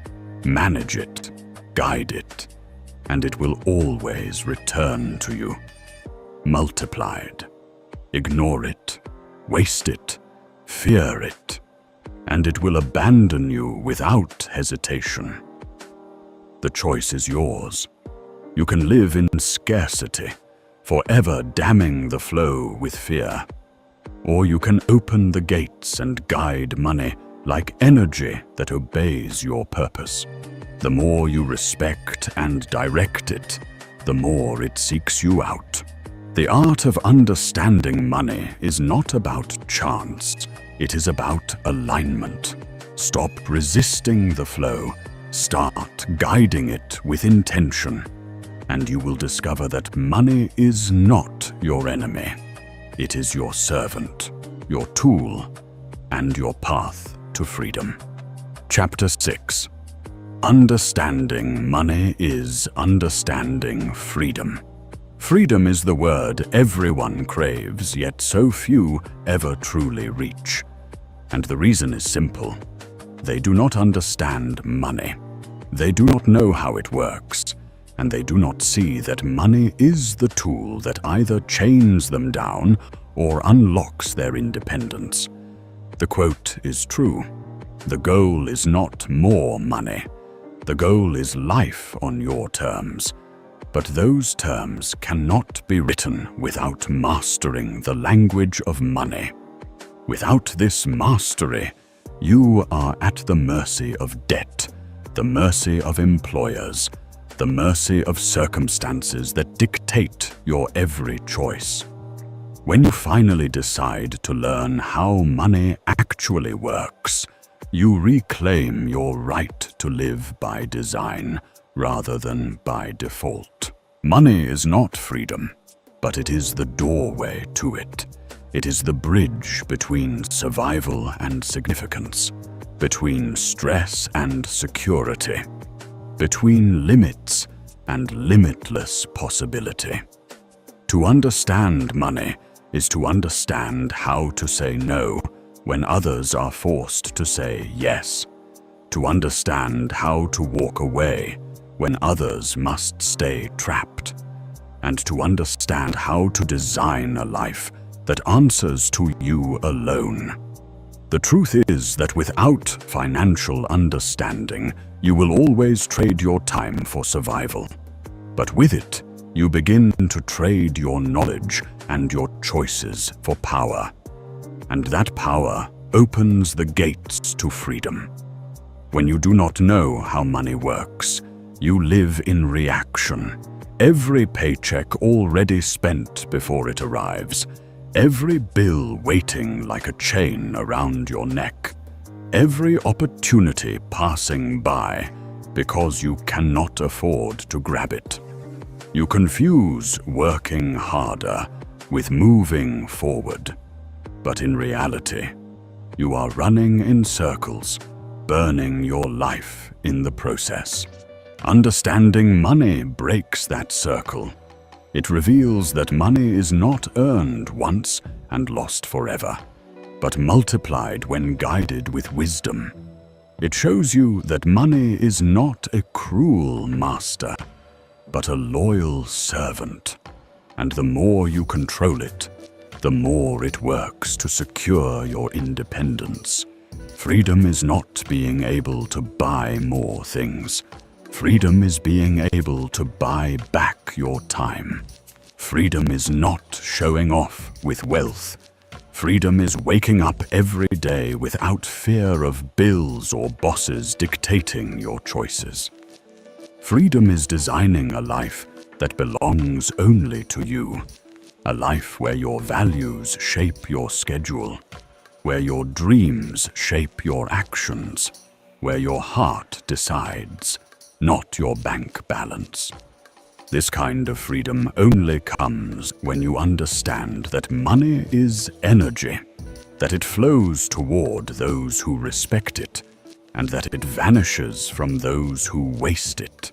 manage it, guide it, and it will always return to you, multiplied. Ignore it, waste it, fear it, and it will abandon you without hesitation. The choice is yours. You can live in scarcity, forever damming the flow with fear. Or you can open the gates and guide money like energy that obeys your purpose. The more you respect and direct it, the more it seeks you out. The art of understanding money is not about chance. It is about alignment. Stop resisting the flow. Start guiding it with intention. And you will discover that money is not your enemy. It is your servant, your tool, and your path to freedom. Chapter 6. Understanding money is understanding freedom. Freedom is the word everyone craves, yet so few ever truly reach. And the reason is simple. They do not understand money. They do not know how it works, and they do not see that money is the tool that either chains them down or unlocks their independence. The quote is true. The goal is not more money. The goal is life on your terms. But those terms cannot be written without mastering the language of money. Without this mastery, you are at the mercy of debt, the mercy of employers, the mercy of circumstances that dictate your every choice. When you finally decide to learn how money actually works, you reclaim your right to live by design rather than by default. Money is not freedom, but it is the doorway to it. It is the bridge between survival and significance, between stress and security, between limits and limitless possibility. To understand money is to understand how to say no when others are forced to say yes, to understand how to walk away when others must stay trapped, and to understand how to design a life that answers to you alone. The truth is that without financial understanding, you will always trade your time for survival. But with it, You begin to trade your knowledge and your choices for power. And that power opens the gates to freedom. When you do not know how money works, you live in reaction. Every paycheck already spent before it arrives. Every bill waiting like a chain around your neck. Every opportunity passing by because you cannot afford to grab it. You confuse working harder with moving forward. But in reality, you are running in circles, burning your life in the process. Understanding money breaks that circle. It reveals that money is not earned once and lost forever, but multiplied when guided with wisdom. It shows you that money is not a cruel master, but a loyal servant. And the more you control it, the more it works to secure your independence. Freedom is not being able to buy more things. Freedom is being able to buy back your time. Freedom is not showing off with wealth. Freedom is waking up every day without fear of bills or bosses dictating your choices. Freedom is designing a life that belongs only to you. A life where your values shape your schedule, where your dreams shape your actions, where your heart decides, not your bank balance. This kind of freedom only comes when you understand that money is energy, that it flows toward those who respect it, and that it vanishes from those who waste it.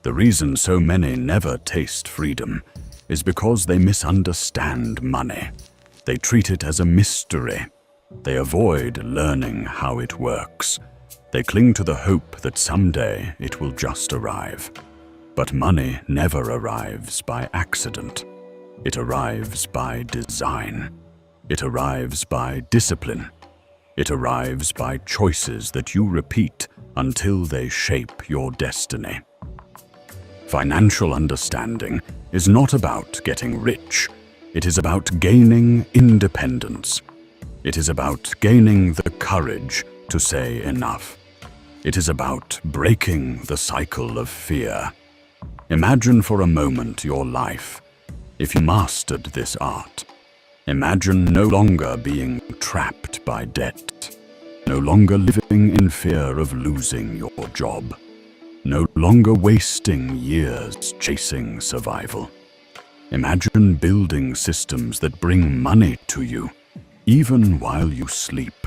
The reason so many never taste freedom is because they misunderstand money. They treat it as a mystery. They avoid learning how it works. They cling to the hope that someday it will just arrive. But money never arrives by accident. It arrives by design. It arrives by discipline. It arrives by choices that you repeat until they shape your destiny. Financial understanding is not about getting rich. It is about gaining independence. It is about gaining the courage to say enough. It is about breaking the cycle of fear. Imagine for a moment your life if you mastered this art. Imagine no longer being trapped by debt, no longer living in fear of losing your job, no longer wasting years chasing survival. Imagine building systems that bring money to you, even while you sleep.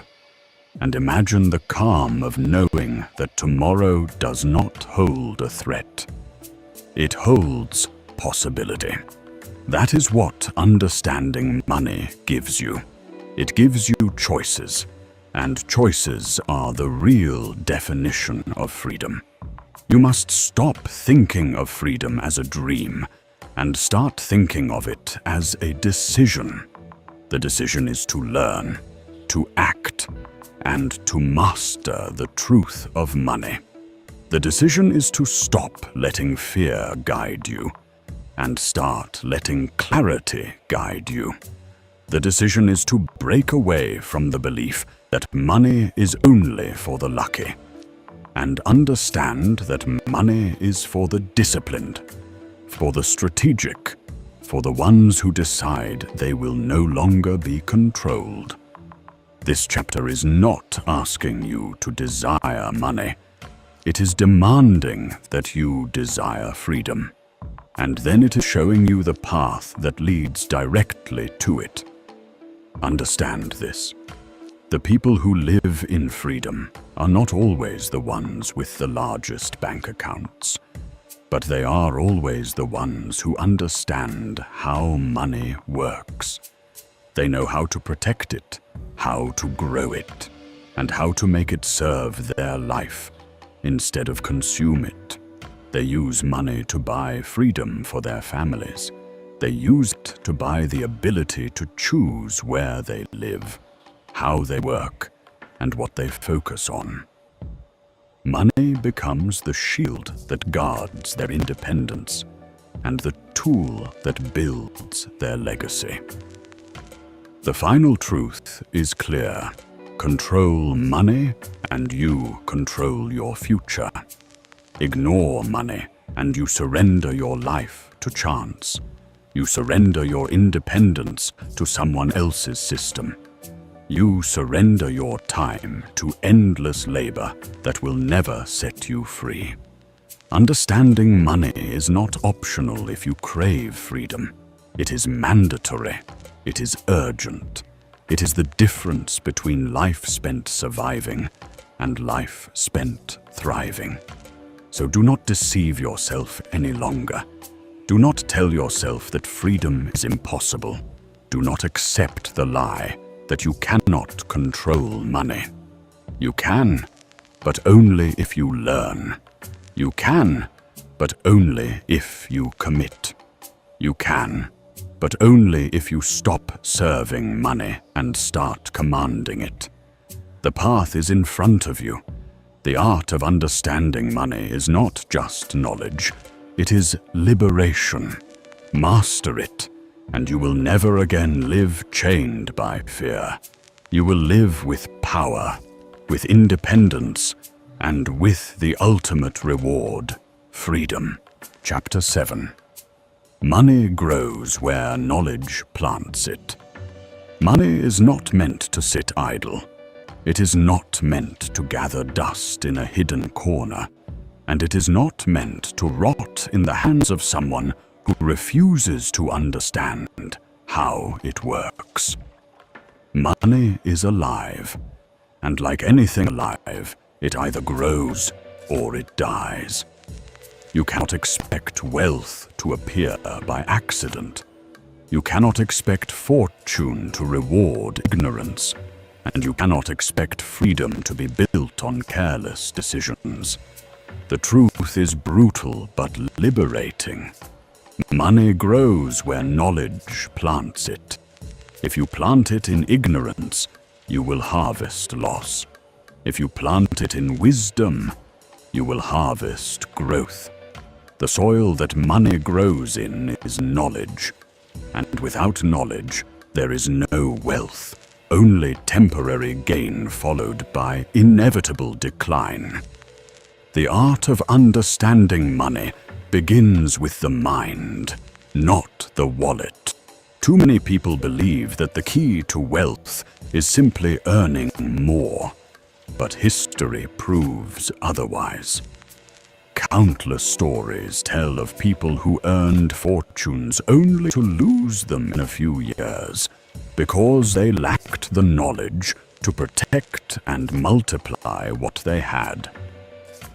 And imagine the calm of knowing that tomorrow does not hold a threat. It holds possibility. That is what understanding money gives you. It gives you choices, and choices are the real definition of freedom. You must stop thinking of freedom as a dream and start thinking of it as a decision. The decision is to learn, to act, and to master the truth of money. The decision is to stop letting fear guide you and start letting clarity guide you. The decision is to break away from the belief that money is only for the lucky and understand that money is for the disciplined, for the strategic, for the ones who decide they will no longer be controlled. This chapter is not asking you to desire money. It is demanding that you desire freedom. And then it is showing you the path that leads directly to it. Understand this. The people who live in freedom are not always the ones with the largest bank accounts, but they are always the ones who understand how money works. They know how to protect it, how to grow it, and how to make it serve their life instead of consume it. They use money to buy freedom for their families. They use it to buy the ability to choose where they live, how they work, and what they focus on. Money becomes the shield that guards their independence. and the tool that builds their legacy. The final truth is clear. Control money, and you control your future. Ignore money, and you surrender your life to chance. You surrender your independence to someone else's system. You surrender your time to endless labor that will never set you free. Understanding money is not optional if you crave freedom. It is mandatory. It is urgent. It is the difference between life spent surviving and life spent thriving. So do not deceive yourself any longer. Do not tell yourself that freedom is impossible. Do not accept the lie that you cannot control money. You can, but only if you learn. You can, but only if you commit. You can, but only if you stop serving money and start commanding it. The path is in front of you. The art of understanding money is not just knowledge, it is liberation. Master it, and you will never again live chained by fear. You will live with power, with independence, and with the ultimate reward, freedom. Chapter 7. Money grows where knowledge plants it. Money is not meant to sit idle. It is not meant to gather dust in a hidden corner, and it is not meant to rot in the hands of someone who refuses to understand how it works. Money is alive, and like anything alive, it either grows or it dies. You cannot expect wealth to appear by accident. You cannot expect fortune to reward ignorance, and you cannot expect freedom to be built on careless decisions. The truth is brutal but liberating. Money grows where knowledge plants it. If you plant it in ignorance, you will harvest loss. If you plant it in wisdom, you will harvest growth. The soil that money grows in is knowledge, and without knowledge, there is no wealth, only temporary gain followed by inevitable decline. The art of understanding money begins with the mind, not the wallet. Too many people believe that the key to wealth is simply earning more, but history proves otherwise. Countless stories tell of people who earned fortunes only to lose them in a few years because they lacked the knowledge to protect and multiply what they had.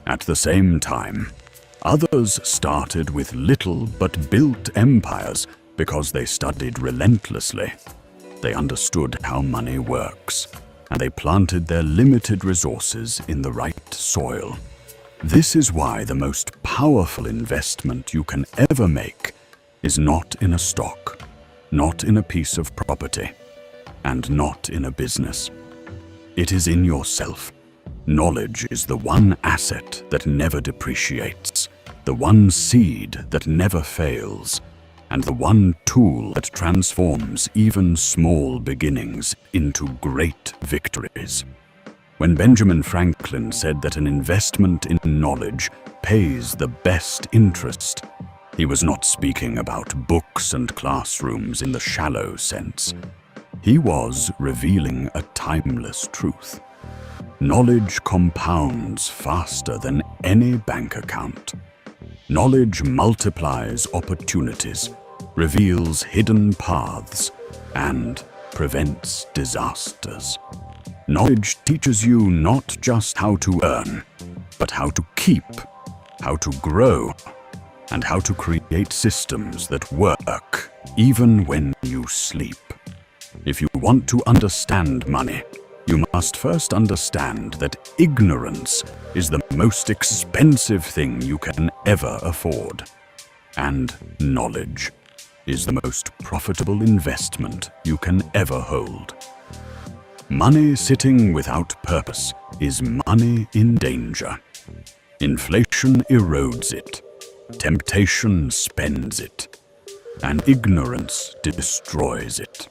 At the same time, others started with little but built empires because they studied relentlessly. They understood how money works, and they planted their limited resources in the right soil. This is why the most powerful investment you can ever make is not in a stock, not in a piece of property, and not in a business. It is in yourself. Knowledge is the one asset that never depreciates, the one seed that never fails, and the one tool that transforms even small beginnings into great victories. When Benjamin Franklin said that an investment in knowledge pays the best interest, he was not speaking about books and classrooms in the shallow sense. He was revealing a timeless truth. Knowledge compounds faster than any bank account. Knowledge multiplies opportunities, reveals hidden paths, and prevents disasters. Knowledge teaches you not just how to earn, but how to keep, how to grow, and how to create systems that work even when you sleep. If you want to understand money, you must first understand that ignorance is the most expensive thing you can ever afford, and knowledge is the most profitable investment you can ever hold. Money sitting without purpose is money in danger. Inflation erodes it. Temptation spends it, and ignorance destroys it.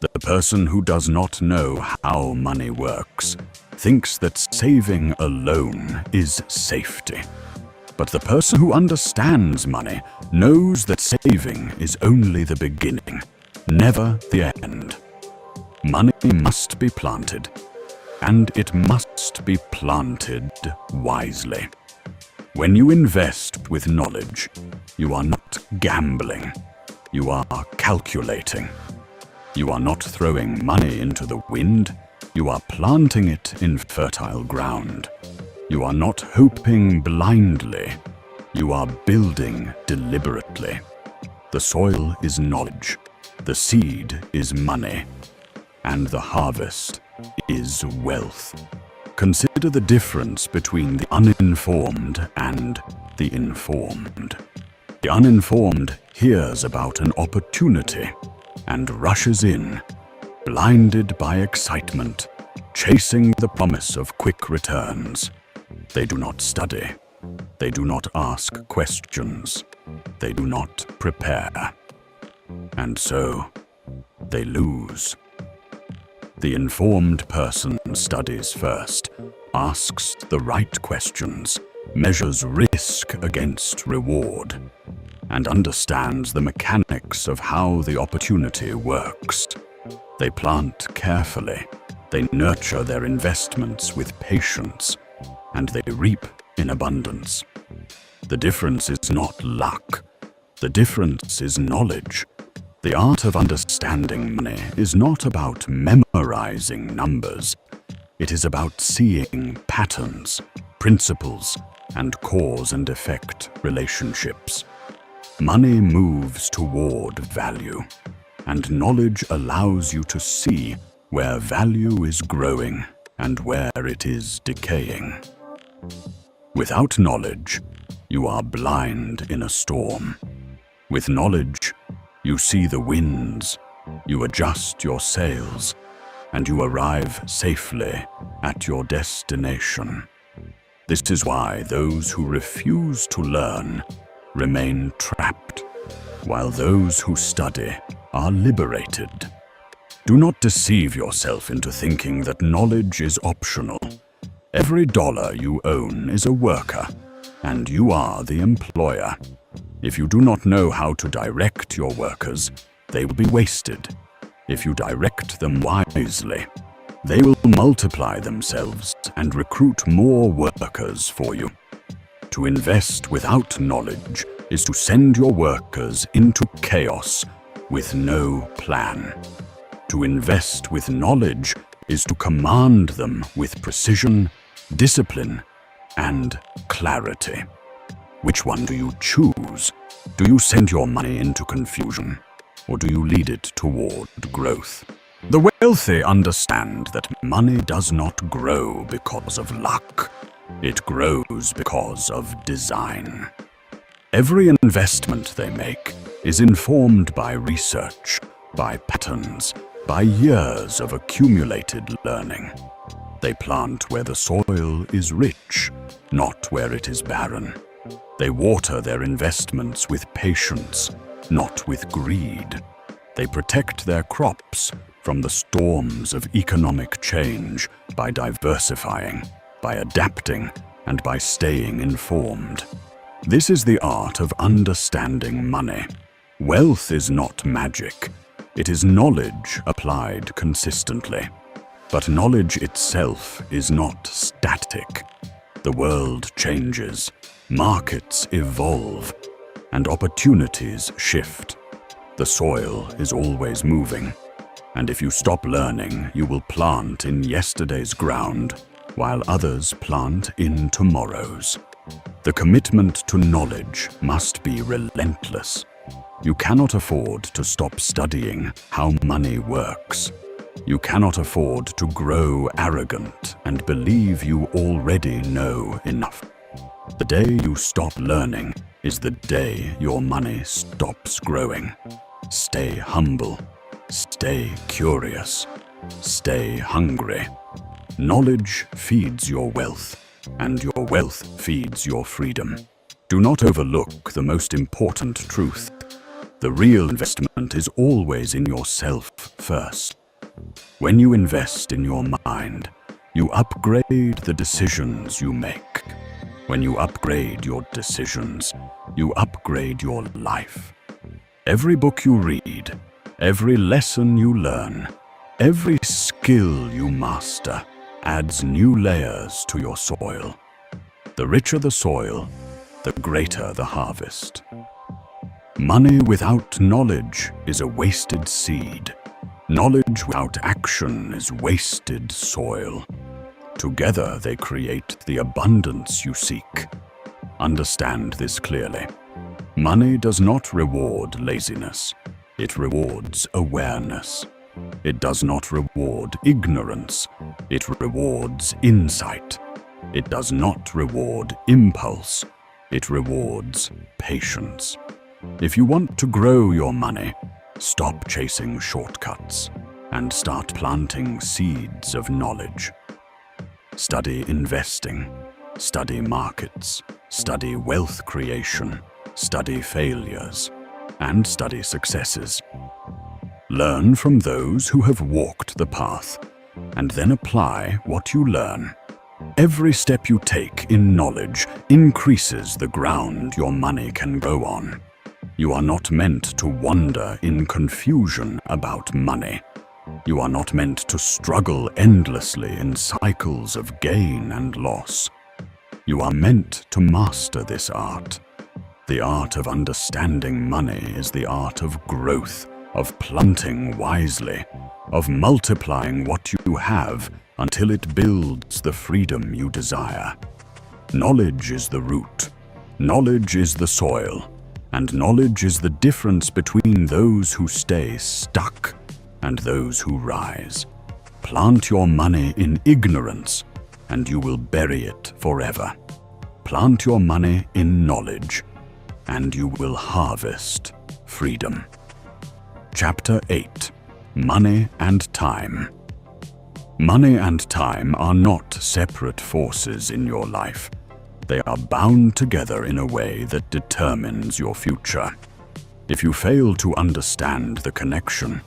The person who does not know how money works thinks that saving alone is safety. But the person who understands money knows that saving is only the beginning, never the end. Money must be planted, and it must be planted wisely. When you invest with knowledge, you are not gambling, you are calculating. You are not throwing money into the wind, you are planting it in fertile ground. You are not hoping blindly, you are building deliberately. The soil is knowledge, the seed is money, and the harvest is wealth. Consider the difference between the uninformed and the informed. The uninformed hears about an opportunity and rushes in, blinded by excitement, chasing the promise of quick returns. They do not study. They do not ask questions. They do not prepare. And so, they lose. The informed person studies first, asks the right questions, measures risk against reward, and understands the mechanics of how the opportunity works. They plant carefully, they nurture their investments with patience, and they reap in abundance. The difference is not luck. The difference is knowledge. The art of understanding money is not about memorizing numbers. It is about seeing patterns, principles, and cause and effect relationships. Money moves toward value, and knowledge allows you to see where value is growing and where it is decaying. Without knowledge, you are blind in a storm. With knowledge, you see the winds, you adjust your sails, and you arrive safely at your destination. This is why those who refuse to learn remain trapped, while those who study are liberated. Do not deceive yourself into thinking that knowledge is optional. Every dollar you own is a worker, and you are the employer. If you do not know how to direct your workers, they will be wasted. If you direct them wisely, they will multiply themselves and recruit more workers for you. To invest without knowledge is to send your workers into chaos with no plan. To invest with knowledge is to command them with precision, discipline, and clarity. Which one do you choose? Do you send your money into confusion, or do you lead it toward growth? The wealthy understand that money does not grow because of luck. It grows because of design. Every investment they make is informed by research, by patterns, by years of accumulated learning. They plant where the soil is rich, not where it is barren. They water their investments with patience, not with greed. They protect their crops from the storms of economic change by diversifying, by adapting, and by staying informed. This is the art of understanding money. Wealth is not magic. It is knowledge applied consistently. But knowledge itself is not static. The world changes, markets evolve, and opportunities shift. The soil is always moving, and if you stop learning, you will plant in yesterday's ground, while others plant in tomorrow's. The commitment to knowledge must be relentless. You cannot afford to stop studying how money works. You cannot afford to grow arrogant and believe you already know enough. The day you stop learning is the day your money stops growing. Stay humble, stay curious, stay hungry. Knowledge feeds your wealth, and your wealth feeds your freedom. Do not overlook the most important truth. The real investment is always in yourself first. When you invest in your mind, you upgrade the decisions you make. When you upgrade your decisions, you upgrade your life. Every book you read, every lesson you learn, every skill you master adds new layers to your soil. The richer the soil, the greater the harvest. Money without knowledge is a wasted seed. Knowledge without action is wasted soil. Together they create the abundance you seek. Understand this clearly. Money does not reward laziness. It rewards awareness. It does not reward ignorance. It rewards insight. It does not reward impulse. It rewards patience. If you want to grow your money, stop chasing shortcuts and start planting seeds of knowledge. Study investing, study markets, study wealth creation, study failures, and study successes. Learn from those who have walked the path, and then apply what you learn. Every step you take in knowledge increases the ground your money can grow on. You are not meant to wander in confusion about money. You are not meant to struggle endlessly in cycles of gain and loss. You are meant to master this art. The art of understanding money is the art of growth, of planting wisely, of multiplying what you have until it builds the freedom you desire. Knowledge is the root, knowledge is the soil, and knowledge is the difference between those who stay stuck and those who rise. Plant your money in ignorance, and you will bury it forever. Plant your money in knowledge, and you will harvest freedom. Chapter 8. Money and Time. Money and time are not separate forces in your life. They are bound together in a way that determines your future. If you fail to understand the connection,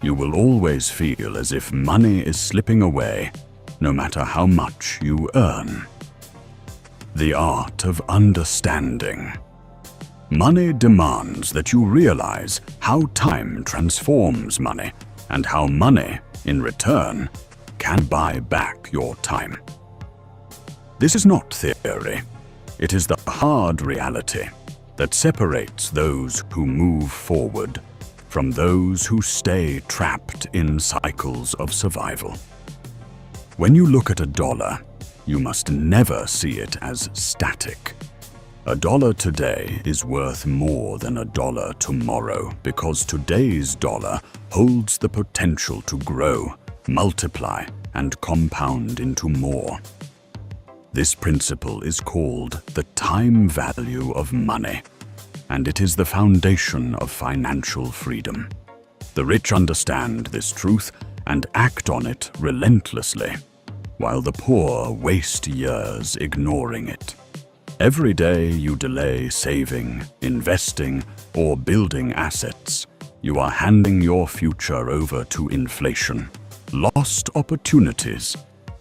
you will always feel as if money is slipping away, no matter how much you earn. The art of understanding. Money demands that you realize how time transforms money, and how money, in return, can buy back your time. This is not theory. It is the hard reality that separates those who move forward from those who stay trapped in cycles of survival. When you look at a dollar, you must never see it as static. A dollar today is worth more than a dollar tomorrow because today's dollar holds the potential to grow, multiply, and compound into more. This principle is called the time value of money, and it is the foundation of financial freedom. The rich understand this truth and act on it relentlessly, while the poor waste years ignoring it. Every day you delay saving, investing, or building assets, you are handing your future over to inflation, lost opportunities,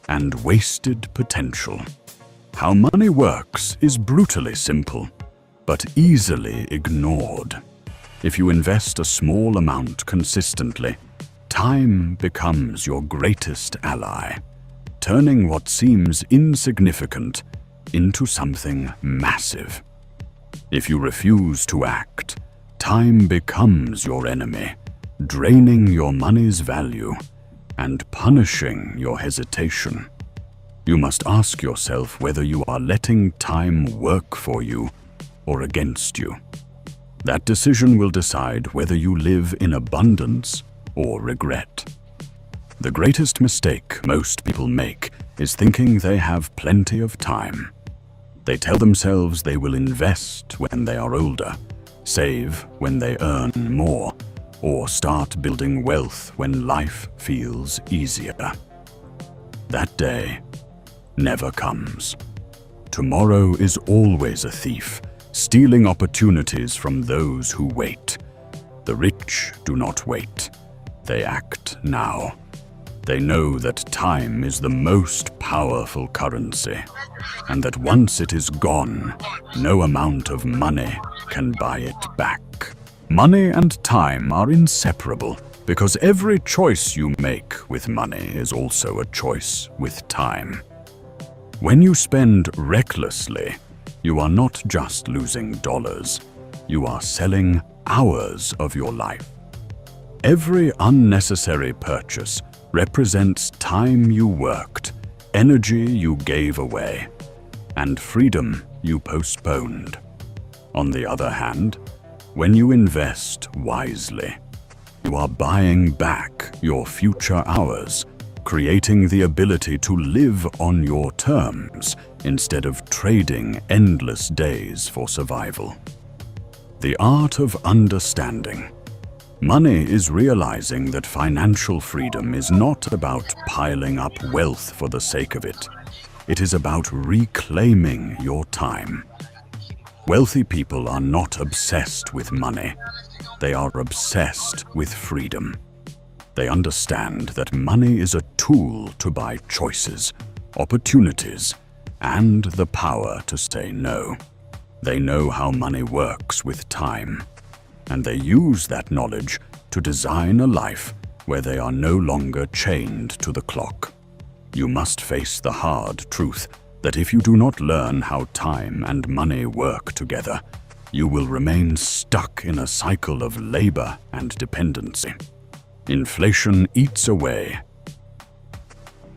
and wasted potential. How money works is brutally simple, but easily ignored. If you invest a small amount consistently, time becomes your greatest ally, turning what seems insignificant into something massive. If you refuse to act, time becomes your enemy, draining your money's value and punishing your hesitation. You must ask yourself whether you are letting time work for you or against you. That decision will decide whether you live in abundance or regret. The greatest mistake most people make is thinking they have plenty of time. They tell themselves they will invest when they are older, save when they earn more, or start building wealth when life feels easier. That day never comes. Tomorrow is always a thief, stealing opportunities from those who wait. The rich do not wait. They act now. They know that time is the most powerful currency, and that once it is gone, no amount of money can buy it back. Money and time are inseparable, because every choice you make with money is also a choice with time. When you spend recklessly, you are not just losing dollars, you are selling hours of your life. Every unnecessary purchase represents time you worked, energy you gave away, and freedom you postponed. On the other hand, when you invest wisely, you are buying back your future hours, creating the ability to live on your terms instead of trading endless days for survival. The art of understanding. Money is realizing that financial freedom is not about piling up wealth for the sake of it. It is about reclaiming your time. Wealthy people are not obsessed with money. They are obsessed with freedom. They understand that money is a tool to buy choices, opportunities, and the power to say no. They know how money works with time, and they use that knowledge to design a life where they are no longer chained to the clock. You must face the hard truth that if you do not learn how time and money work together, you will remain stuck in a cycle of labor and dependency. Inflation eats away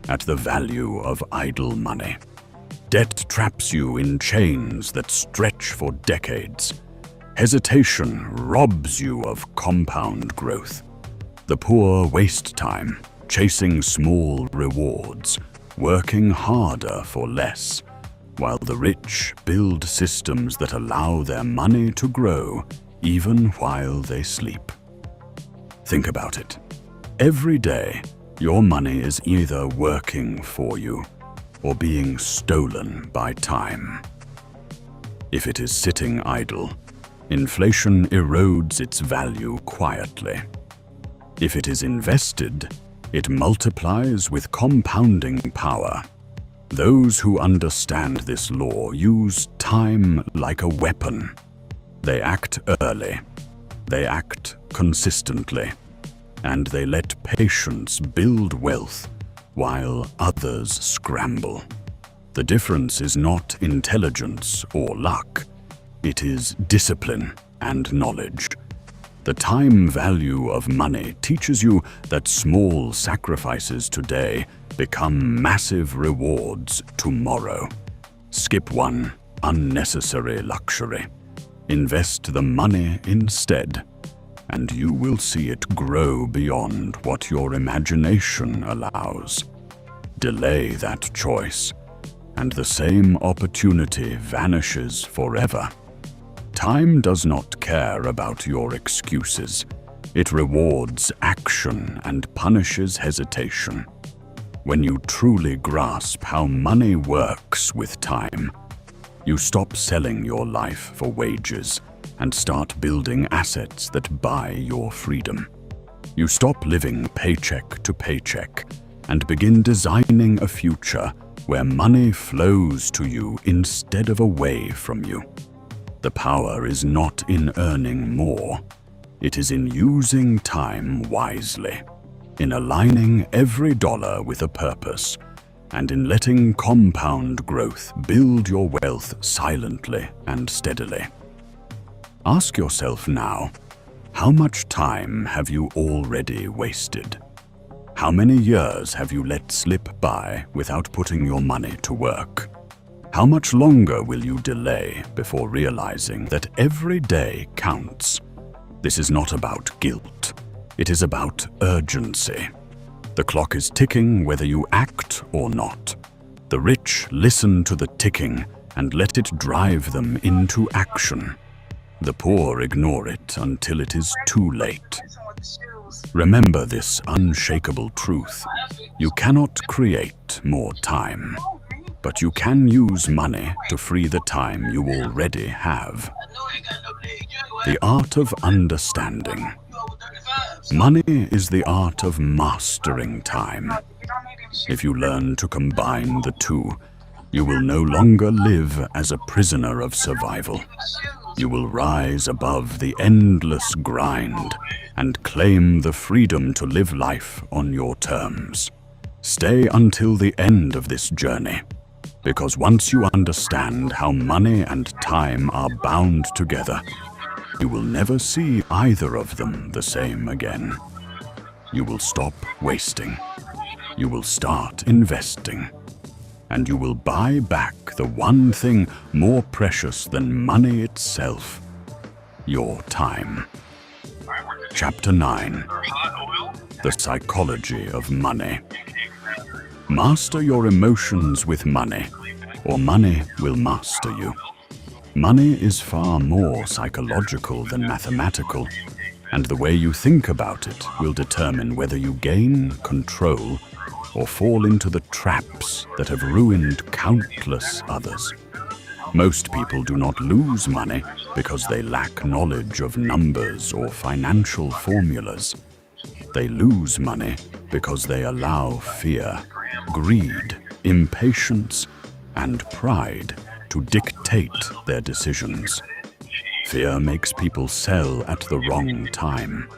at the value of idle money. Debt traps you in chains that stretch for decades. Hesitation robs you of compound growth. The poor waste time chasing small rewards, working harder for less, while the rich build systems that allow their money to grow even while they sleep. Think about it. Every day, your money is either working for you or being stolen by time. If it is sitting idle, inflation erodes its value quietly. If it is invested, it multiplies with compounding power. Those who understand this law use time like a weapon. They act early, they act consistently, and they let patience build wealth while others scramble. The difference is not intelligence or luck. It is discipline and knowledge. The time value of money teaches you that small sacrifices today become massive rewards tomorrow. Skip one unnecessary luxury. Invest the money instead, and you will see it grow beyond what your imagination allows. Delay that choice, and the same opportunity vanishes forever. Time does not care about your excuses. It rewards action and punishes hesitation. When you truly grasp how money works with time, you stop selling your life for wages and start building assets that buy your freedom. You stop living paycheck to paycheck and begin designing a future where money flows to you instead of away from you. The power is not in earning more. It is in using time wisely, in aligning every dollar with a purpose, and in letting compound growth build your wealth silently and steadily. Ask yourself now, how much time have you already wasted? How many years have you let slip by without putting your money to work? How much longer will you delay before realizing that every day counts? This is not about guilt. It is about urgency. The clock is ticking whether you act or not. The rich listen to the ticking and let it drive them into action. The poor ignore it until it is too late. Remember this unshakable truth. You cannot create more time. but you can use money to free the time you already have. The art of understanding. Money is the art of mastering time. If you learn to combine the two, you will no longer live as a prisoner of survival. You will rise above the endless grind and claim the freedom to live life on your terms. Stay until the end of this journey, because once you understand how money and time are bound together, you will never see either of them the same again. You will stop wasting. You will start investing. And you will buy back the one thing more precious than money itself: your time. Chapter 9. The Psychology of Money. Master your emotions with money, or money will master you. Money is far more psychological than mathematical, and the way you think about it will determine whether you gain control or fall into the traps that have ruined countless others. Most people do not lose money because they lack knowledge of numbers or financial formulas. They lose money because they allow fear, greed, impatience, and pride to dictate their decisions. Fear makes people sell at the wrong time.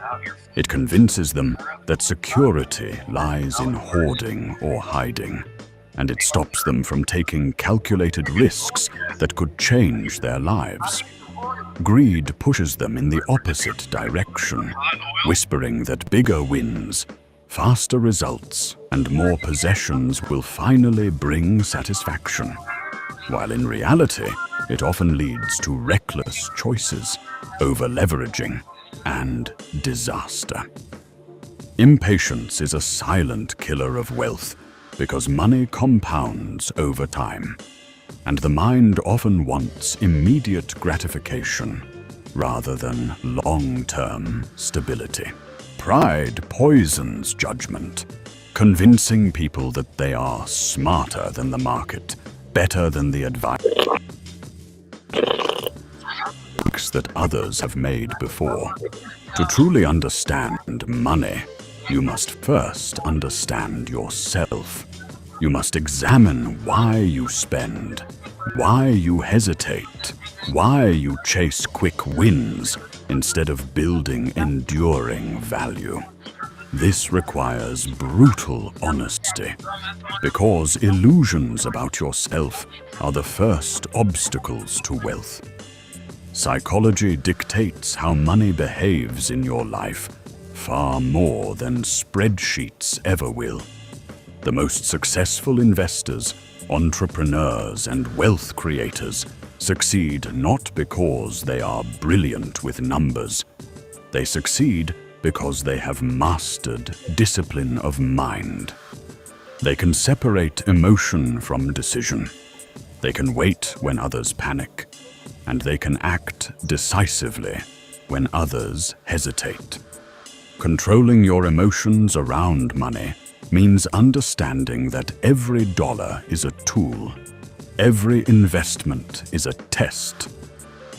It convinces them that security lies in hoarding or hiding, and it stops them from taking calculated risks that could change their lives. Greed pushes them in the opposite direction, whispering that bigger wins, faster results, and more possessions will finally bring satisfaction, while in reality, it often leads to reckless choices, over-leveraging, and disaster. Impatience is a silent killer of wealth because money compounds over time, and the mind often wants immediate gratification rather than long-term stability. Pride poisons judgment, convincing people that they are smarter than the market, better than the advice that others have made before. To truly understand money, you must first understand yourself. You must examine why you spend, why you hesitate, why you chase quick wins instead of building enduring value. This requires brutal honesty, because illusions about yourself are the first obstacles to wealth. Psychology dictates how money behaves in your life far more than spreadsheets ever will. The most successful investors, entrepreneurs, and wealth creators succeed not because they are brilliant with numbers. They succeed because they have mastered discipline of mind. They can separate emotion from decision. They can wait when others panic, and they can act decisively when others hesitate. Controlling your emotions around money means understanding that every dollar is a tool, every investment is a test,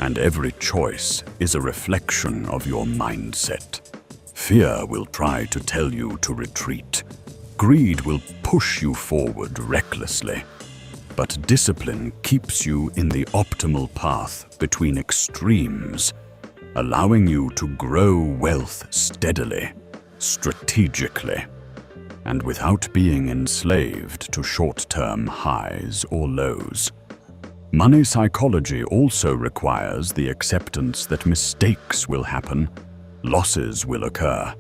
and every choice is a reflection of your mindset. Fear will try to tell you to retreat. Greed will push you forward recklessly. But discipline keeps you in the optimal path between extremes, allowing you to grow wealth steadily, strategically, and without being enslaved to short-term highs or lows. Money psychology also requires the acceptance that mistakes will happen, losses will occur,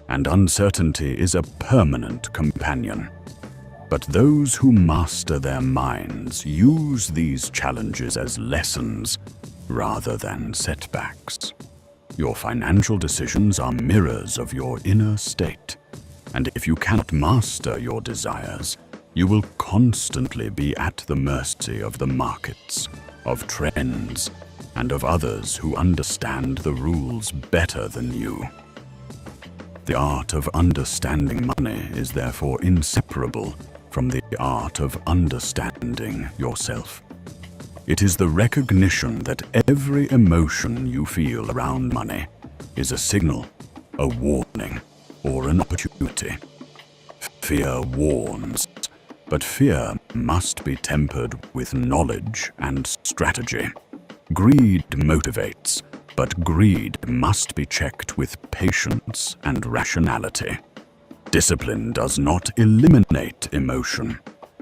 and uncertainty is a permanent companion. But those who master their minds use these challenges as lessons rather than setbacks. Your financial decisions are mirrors of your inner state, and if you cannot master your desires, you will constantly be at the mercy of the markets, of trends, and of others who understand the rules better than you. The art of understanding money is therefore inseparable from the art of understanding yourself. It is the recognition that every emotion you feel around money is a signal, a warning, or an opportunity. Fear warns, but fear must be tempered with knowledge and strategy. Greed motivates, but greed must be checked with patience and rationality. Discipline does not eliminate emotion,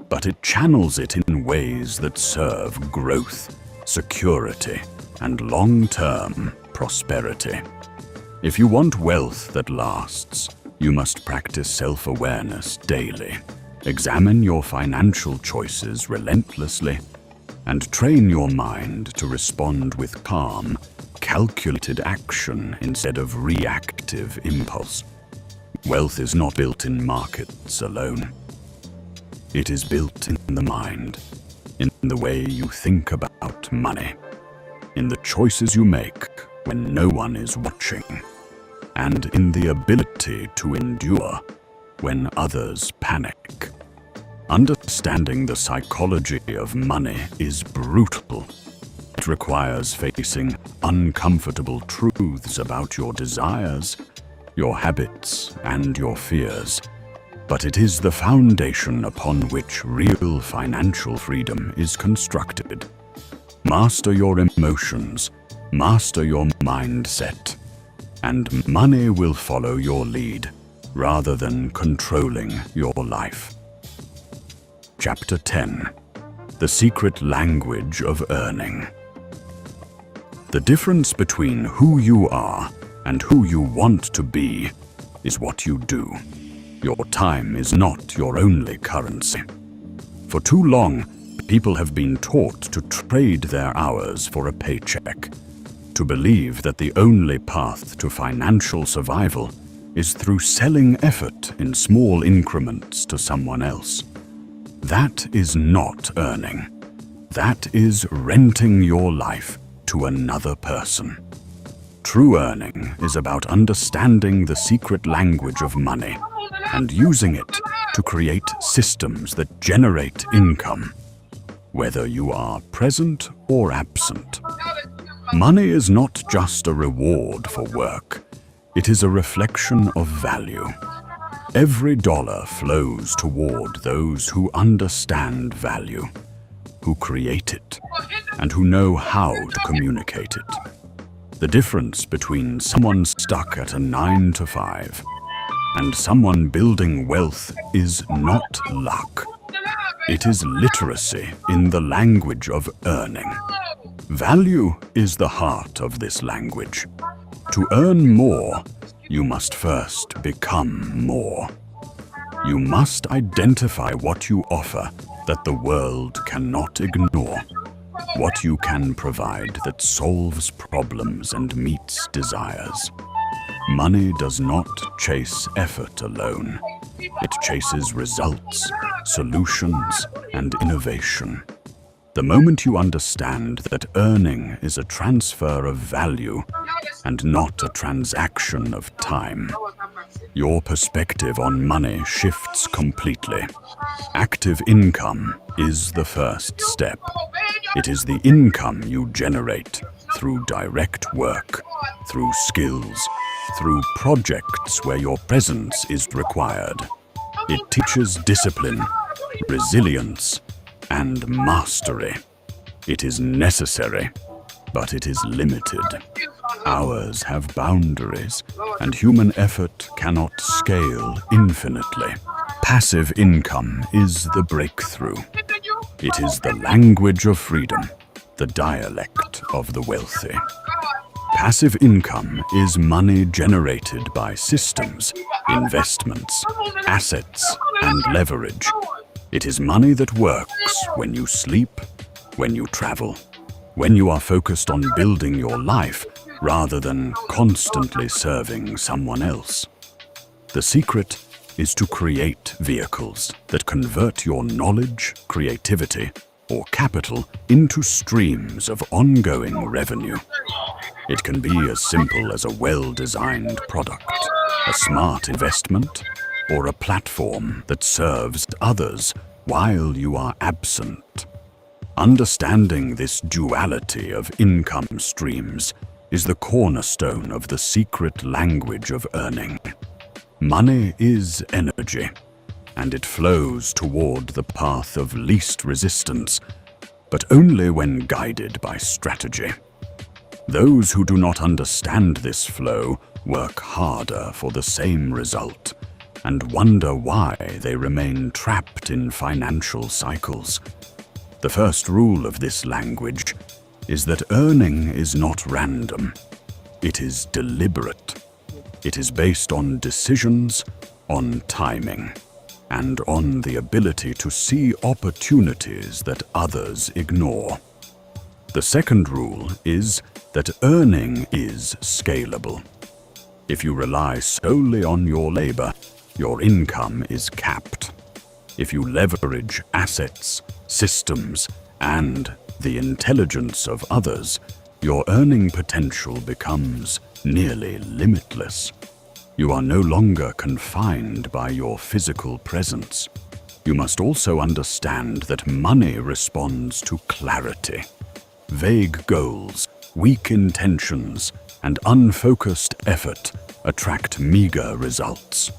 but it channels it in ways that serve growth, security, and long-term prosperity. If you want wealth that lasts, you must practice self-awareness daily. Examine your financial choices relentlessly and train your mind to respond with calm, calculated action instead of reactive impulse. Wealth is not built in markets alone. It is built in the mind, in the way you think about money, in the choices you make when no one is watching, and in the ability to endure when others panic. Understanding the psychology of money is brutal. It requires facing uncomfortable truths about your desires, your habits, and your fears. But it is the foundation upon which real financial freedom is constructed. Master your emotions, master your mindset, and money will follow your lead rather than controlling your life. Chapter 10. The Secret Language of Earning. The difference between who you are and who you want to be is what you do. Your time is not your only currency. For too long, people have been taught to trade their hours for a paycheck, to believe that the only path to financial survival is through selling effort in small increments to someone else. That is not earning. That is renting your life to another person. True earning is about understanding the secret language of money and using it to create systems that generate income, whether you are present or absent. Money is not just a reward for work. It is a reflection of value. Every dollar flows toward those who understand value, who create it, and who know how to communicate it. The difference between someone stuck at a 9-to-5 and someone building wealth is not luck. It is literacy in the language of earning. Value is the heart of this language. To earn more, you must first become more. You must identify what you offer that the world cannot ignore, what you can provide that solves problems and meets desires. Money does not chase effort alone. It chases results, solutions, and innovation. The moment you understand that earning is a transfer of value and not a transaction of time, your perspective on money shifts completely. Active income is the first step. It is the income you generate through direct work, through skills, through projects where your presence is required. It teaches discipline, resilience, and mastery. It is necessary, but it is limited. Hours have boundaries, and human effort cannot scale infinitely. Passive income is the breakthrough. It is the language of freedom, the dialect of the wealthy. Passive income is money generated by systems, investments, assets, and leverage. It is money that works when you sleep, when you travel, when you are focused on building your life rather than constantly serving someone else. The secret is to create vehicles that convert your knowledge, creativity, or capital into streams of ongoing revenue. It can be as simple as a well-designed product, a smart investment, or a platform that serves others while you are absent. Understanding this duality of income streams is the cornerstone of the secret language of earning. Money is energy, and it flows toward the path of least resistance, but only when guided by strategy. Those who do not understand this flow work harder for the same result and wonder why they remain trapped in financial cycles. The first rule of this language is that earning is not random. It is deliberate. It is based on decisions, on timing, and on the ability to see opportunities that others ignore. The second rule is that earning is scalable. If you rely solely on your labor, your income is capped. If you leverage assets, systems, and the intelligence of others, your earning potential becomes nearly limitless. You are no longer confined by your physical presence. You must also understand that money responds to clarity. Vague goals, weak intentions, and unfocused effort attract meager results.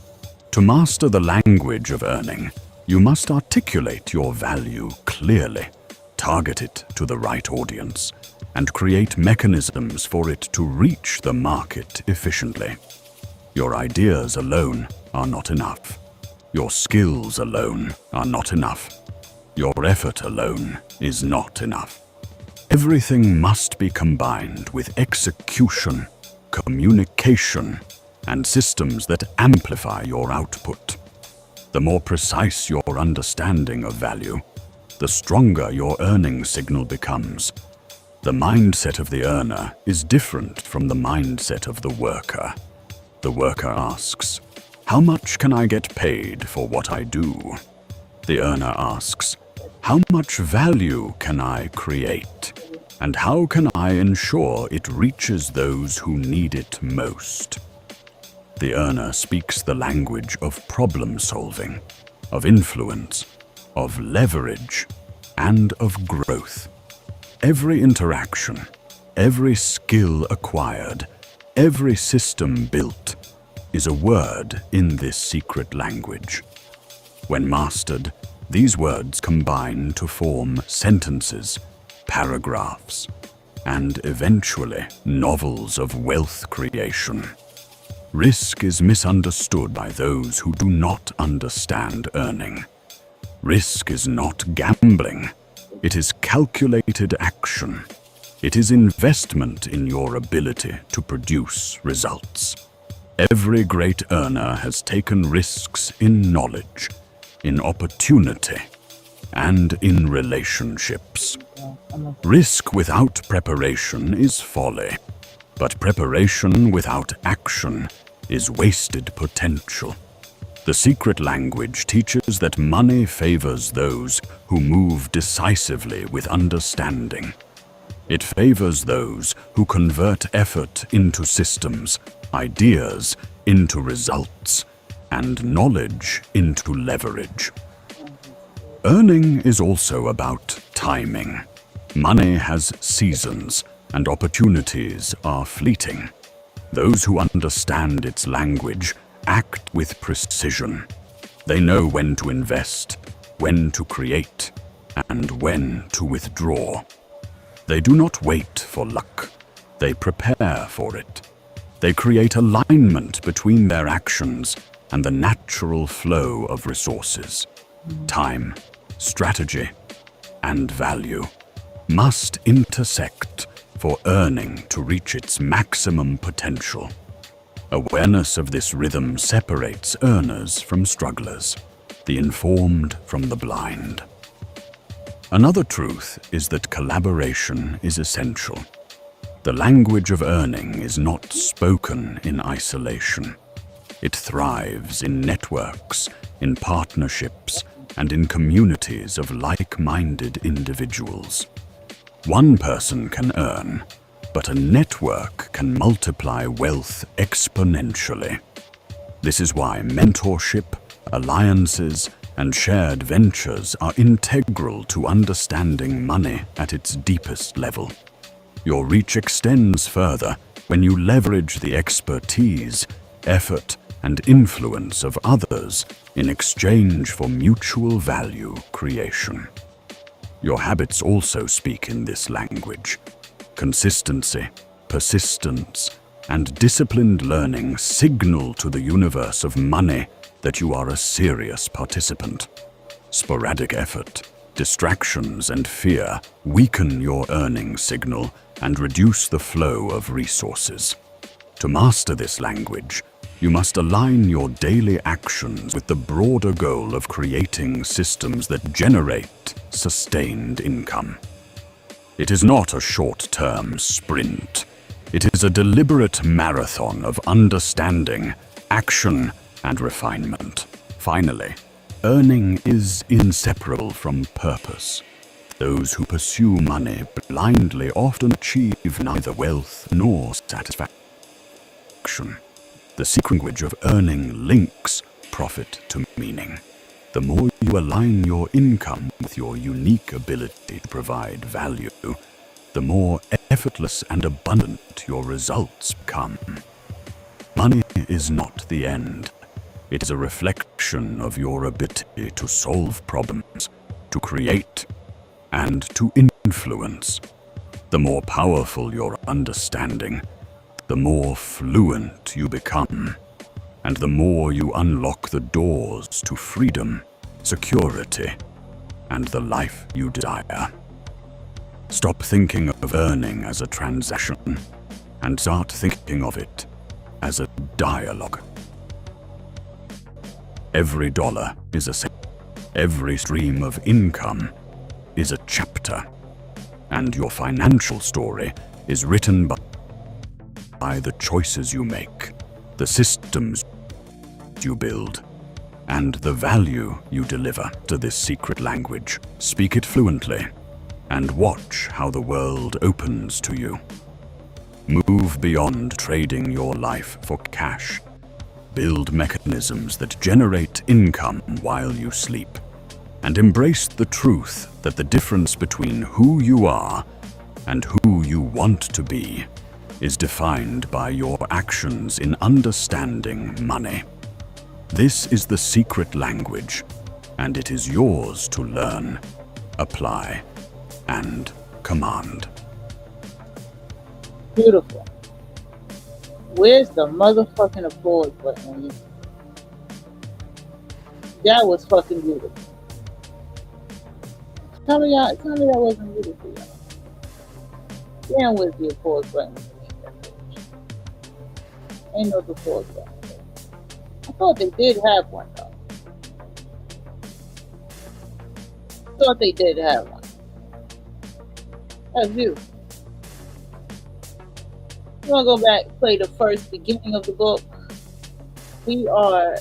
To master the language of earning, you must articulate your value clearly, target it to the right audience, and create mechanisms for it to reach the market efficiently. Your ideas alone are not enough. Your skills alone are not enough. Your effort alone is not enough. Everything must be combined with execution, communication, and systems that amplify your output. The more precise your understanding of value, the stronger your earning signal becomes. The mindset of the earner is different from the mindset of the worker. The worker asks, "How much can I get paid for what I do?" The earner asks, "How much value can I create? And how can I ensure it reaches those who need it most?" The earner speaks the language of problem solving, of influence, of leverage, and of growth. Every interaction, every skill acquired, every system built is a word in this secret language. When mastered, these words combine to form sentences, paragraphs, and eventually novels of wealth creation. Risk is misunderstood by those who do not understand earning. Risk is not gambling. It is calculated action. It is investment in your ability to produce results. Every great earner has taken risks in knowledge, in opportunity, and in relationships. Risk without preparation is folly, but preparation without action is wasted potential. The secret language teaches that money favors those who move decisively with understanding. It favors those who convert effort into systems, ideas into results, and knowledge into leverage. Earning is also about timing. Money has seasons, and opportunities are fleeting. Those who understand its language act with precision. They know when to invest, when to create, and when to withdraw. They do not wait for luck. They prepare for it. They create alignment between their actions and the natural flow of resources. Time, strategy, and value must intersect for earning to reach its maximum potential. Awareness of this rhythm separates earners from strugglers, the informed from the blind. Another truth is that collaboration is essential. The language of earning is not spoken in isolation. It thrives in networks, in partnerships, and in communities of like-minded individuals. One person can earn, but a network can multiply wealth exponentially. This is why mentorship, alliances, and shared ventures are integral to understanding money at its deepest level. Your reach extends further when you leverage the expertise, effort, and influence of others in exchange for mutual value creation. Your habits also speak in this language. Consistency, persistence, and disciplined learning signal to the universe of money that you are a serious participant. Sporadic effort, distractions, and fear weaken your earning signal and reduce the flow of resources. To master this language, you must align your daily actions with the broader goal of creating systems that generate sustained income. It is not a short-term sprint. It is a deliberate marathon of understanding, action, and refinement. Finally, earning is inseparable from purpose. Those who pursue money blindly often achieve neither wealth nor satisfaction. The secret language of earning links profit to meaning. The more you align your income with your unique ability to provide value, the more effortless and abundant your results become. Money is not the end. It is a reflection of your ability to solve problems, to create, and to influence. The more powerful your understanding, the more fluent you become, and the more you unlock the doors to freedom, security, and the life you desire. Stop thinking of earning as a transaction and start thinking of it as a dialogue. Every dollar is a sentence. Every stream of income is a chapter, and your financial story is written by the choices you make, the systems you build, and the value you deliver. To this secret language, speak it fluently, and watch how the world opens to you. Move beyond trading your life for cash. Build mechanisms that generate income while you sleep, and embrace the truth that the difference between who you are and who you want to be is defined by your actions in understanding money. This is the secret language, and it is yours to learn, apply, and command. Beautiful. Where's the motherfucking applause button? That was fucking beautiful. Tell me that wasn't beautiful, y'all. Damn, where's the applause button? Ain't no applause button. I thought they did have one, though. Thought they did have one. That's beautiful. We're gonna go back and play the first beginning of the book. We are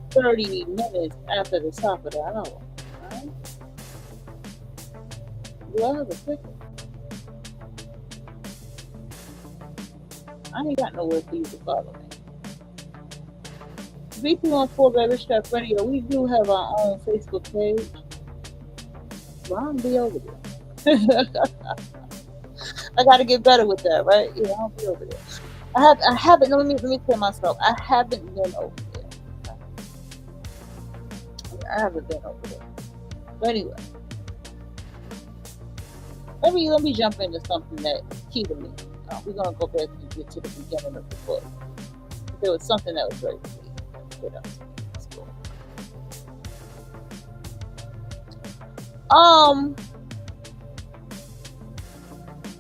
30 minutes after the top of the hour. Alright? Do I have a clicker? I ain't got nowhere for you to follow me. BP14 Baby Strap Radio, we do have our own Facebook page. But I'm be over there. I gotta get better with that, right? Yeah, I'll be over there. I haven't. Let me clear myself. I haven't been over there. I haven't been over there. But anyway, let me jump into something that's key to me. We're gonna go back and get to the beginning of the book. There was something that was very key. Let's go.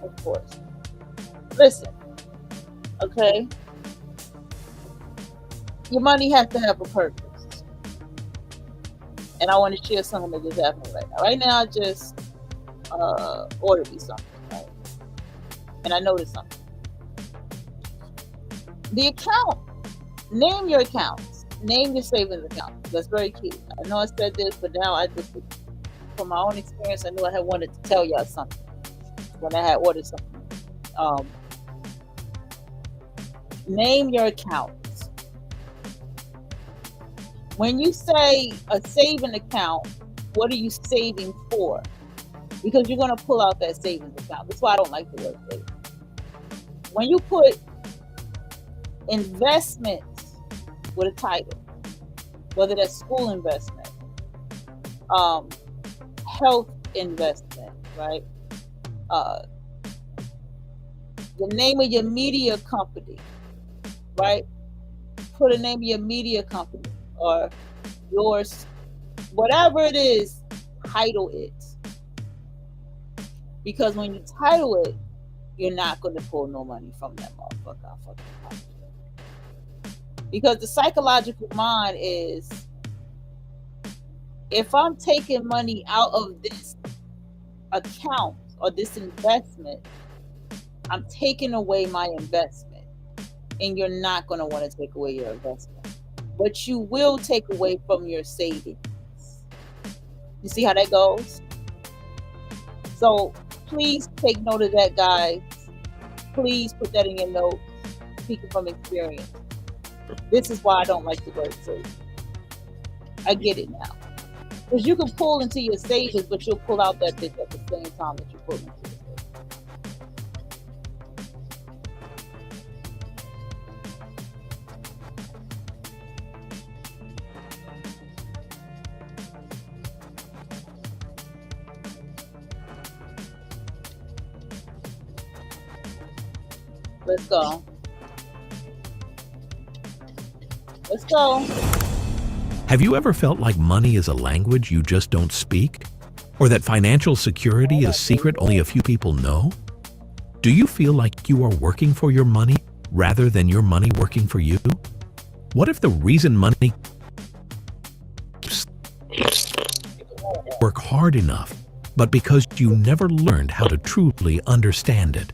Of course. Listen, okay? Your money has to have a purpose. And I want to share something that just happened right now. Right now, I just ordered me something, right? And I noticed something. The account, name your accounts. Name your savings account. That's very key. I know I said this, but now I just, from my own experience, I knew I had wanted to tell y'all something when I had ordered something. Name your accounts. When you say a saving account, what are you saving for? Because you're going to pull out that savings account. That's why I don't like the word saving. When you put investments with a title, whether that's school investment, health investment, right? The name of your media company, right? Put a name of your media company or yours, whatever it is, title it. Because when you title it, you're not going to pull no money from that motherfucker. Because the psychological mind is, if I'm taking money out of this account or this investment, I'm taking away my investment. And you're not going to want to take away your investment. But you will take away from your savings. You see how that goes? So please take note of that, guys. Please put that in your notes. Speaking from experience. This is why I don't like the word savings. I get it now. Because you can pull into your savings, but you'll pull out that bitch at the same time that you pull into your savings. Let's go. Let's go. Have you ever felt like money is a language you just don't speak? Or that financial security is a secret only a few people know? Do you feel like you are working for your money rather than your money working for you? What if the reason money work hard enough, but because you never learned how to truly understand it?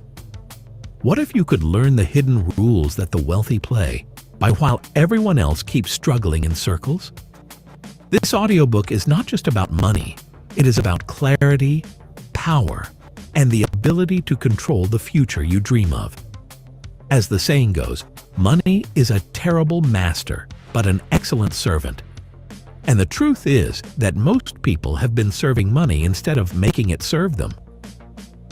What if you could learn the hidden rules that the wealthy play by while everyone else keeps struggling in circles? This audiobook is not just about money. It is about clarity, power, and the ability to control the future you dream of. As the saying goes, money is a terrible master, but an excellent servant. And the truth is that most people have been serving money instead of making it serve them.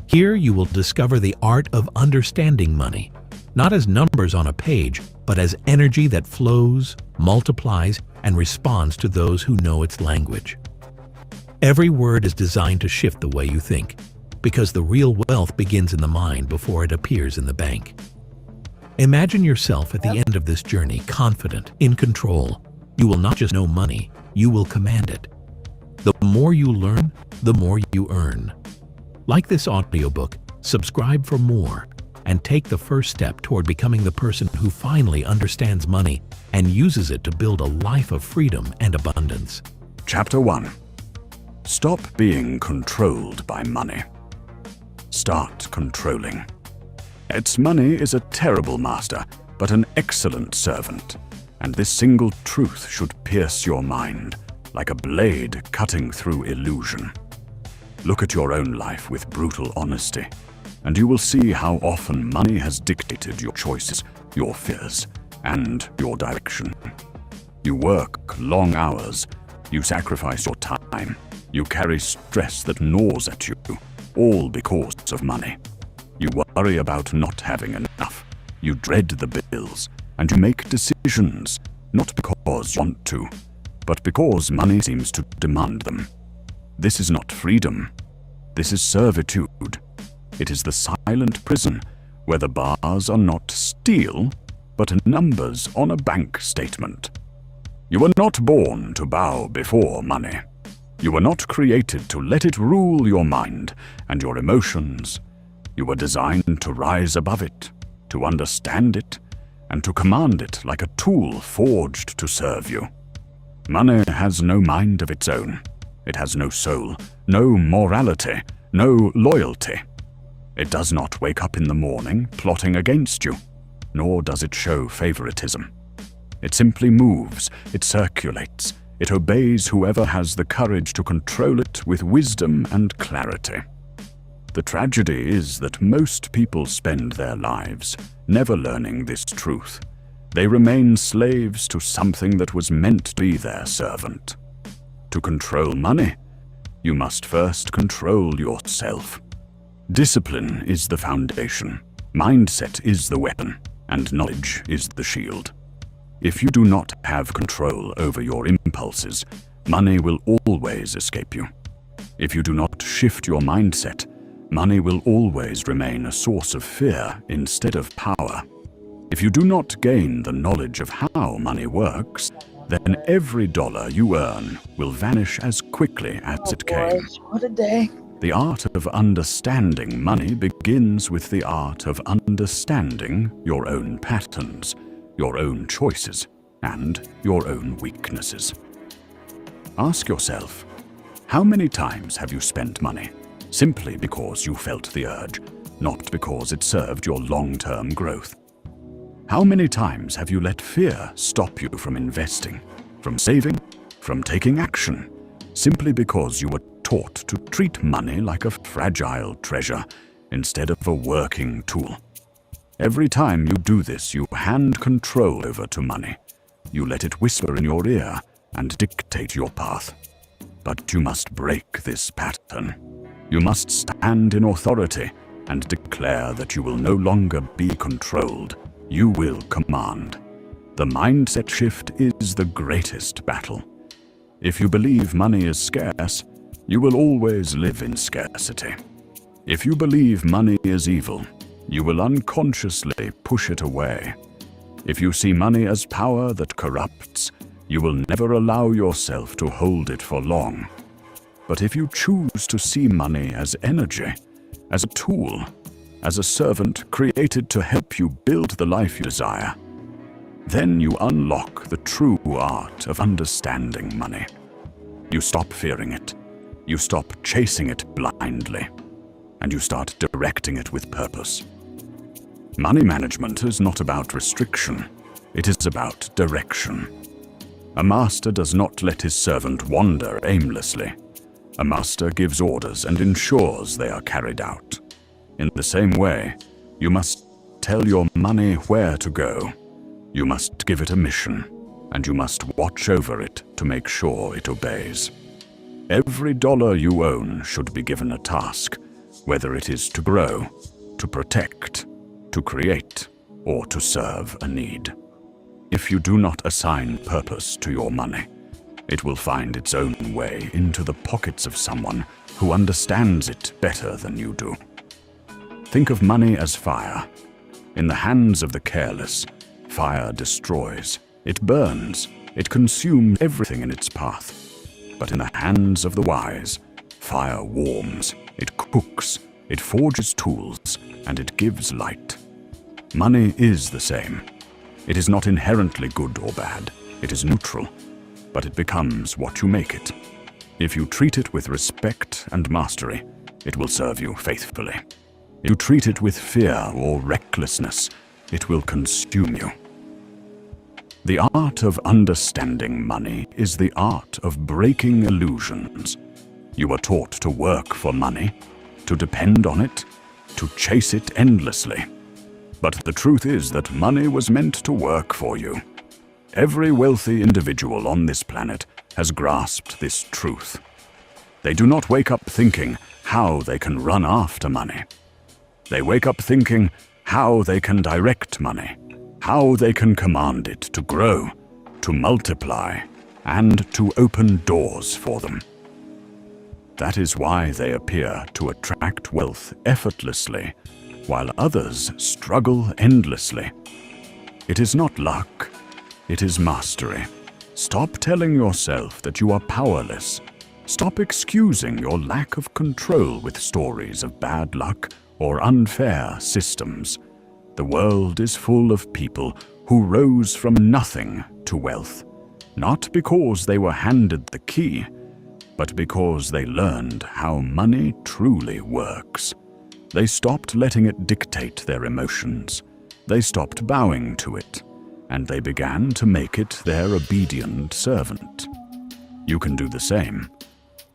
Here you will discover the art of understanding money, not as numbers on a page, but as energy that flows, multiplies, and responds to those who know its language. Every word is designed to shift the way you think, because the real wealth begins in the mind before it appears in the bank. Imagine yourself at the end of this journey, confident, in control. You will not just know money, you will command it. The more you learn, the more you earn. Like this audiobook, subscribe for more and take the first step toward becoming the person who finally understands money and uses it to build a life of freedom and abundance. Chapter 1. Stop being controlled by money. Start controlling. Its money is a terrible master, but an excellent servant, and this single truth should pierce your mind like a blade cutting through illusion. Look at your own life with brutal honesty, and you will see how often money has dictated your choices, your fears, and your direction. You work long hours, you sacrifice your time, you carry stress that gnaws at you, all because of money. You worry about not having enough, you dread the bills, and you make decisions, not because you want to, but because money seems to demand them. This is not freedom. This is servitude. It is the silent prison where the bars are not steel, but numbers on a bank statement. You were not born to bow before money. You were not created to let it rule your mind and your emotions. You were designed to rise above it, to understand it, and to command it like a tool forged to serve you. Money has no mind of its own. It has no soul, no morality, no loyalty. It does not wake up in the morning plotting against you, nor does it show favoritism. It simply moves, it circulates, it obeys whoever has the courage to control it with wisdom and clarity. The tragedy is that most people spend their lives never learning this truth. They remain slaves to something that was meant to be their servant. To control money, you must first control yourself. Discipline is the foundation, mindset is the weapon, and knowledge is the shield. If you do not have control over your impulses, money will always escape you. If you do not shift your mindset, money will always remain a source of fear instead of power. If you do not gain the knowledge of how money works, then every dollar you earn will vanish as quickly as it came. What a day. The art of understanding money begins with the art of understanding your own patterns, your own choices, and your own weaknesses. Ask yourself, how many times have you spent money simply because you felt the urge, not because it served your long-term growth? How many times have you let fear stop you from investing, from saving, from taking action, simply because you were taught to treat money like a fragile treasure instead of a working tool? Every time you do this, you hand control over to money. You let it whisper in your ear and dictate your path. But you must break this pattern. You must stand in authority and declare that you will no longer be controlled. You will command. The mindset shift is the greatest battle. If you believe money is scarce, you will always live in scarcity. If you believe money is evil, you will unconsciously push it away. If you see money as power that corrupts, you will never allow yourself to hold it for long. But if you choose to see money as energy, as a tool, as a servant created to help you build the life you desire, then you unlock the true art of understanding money. You stop fearing it. You stop chasing it blindly. And you start directing it with purpose. Money management is not about restriction. It is about direction. A master does not let his servant wander aimlessly. A master gives orders and ensures they are carried out. In the same way, you must tell your money where to go. You must give it a mission, and you must watch over it to make sure it obeys. Every dollar you own should be given a task, whether it is to grow, to protect, to create, or to serve a need. If you do not assign purpose to your money, it will find its own way into the pockets of someone who understands it better than you do. Think of money as fire. In the hands of the careless, fire destroys. It burns. It consumes everything in its path. But in the hands of the wise, fire warms. It cooks. It forges tools. And it gives light. Money is the same. It is not inherently good or bad. It is neutral. But it becomes what you make it. If you treat it with respect and mastery, it will serve you faithfully. If you treat it with fear or recklessness, it will consume you. The art of understanding money is the art of breaking illusions. You are taught to work for money, to depend on it, to chase it endlessly. But the truth is that money was meant to work for you. Every wealthy individual on this planet has grasped this truth. They do not wake up thinking how they can run after money. They wake up thinking how they can direct money, how they can command it to grow, to multiply, and to open doors for them. That is why they appear to attract wealth effortlessly, while others struggle endlessly. It is not luck, it is mastery. Stop telling yourself that you are powerless. Stop excusing your lack of control with stories of bad luck or unfair systems. The world is full of people who rose from nothing to wealth, not because they were handed the key, but because they learned how money truly works. They stopped letting it dictate their emotions. They stopped bowing to it, and they began to make it their obedient servant. You can do the same,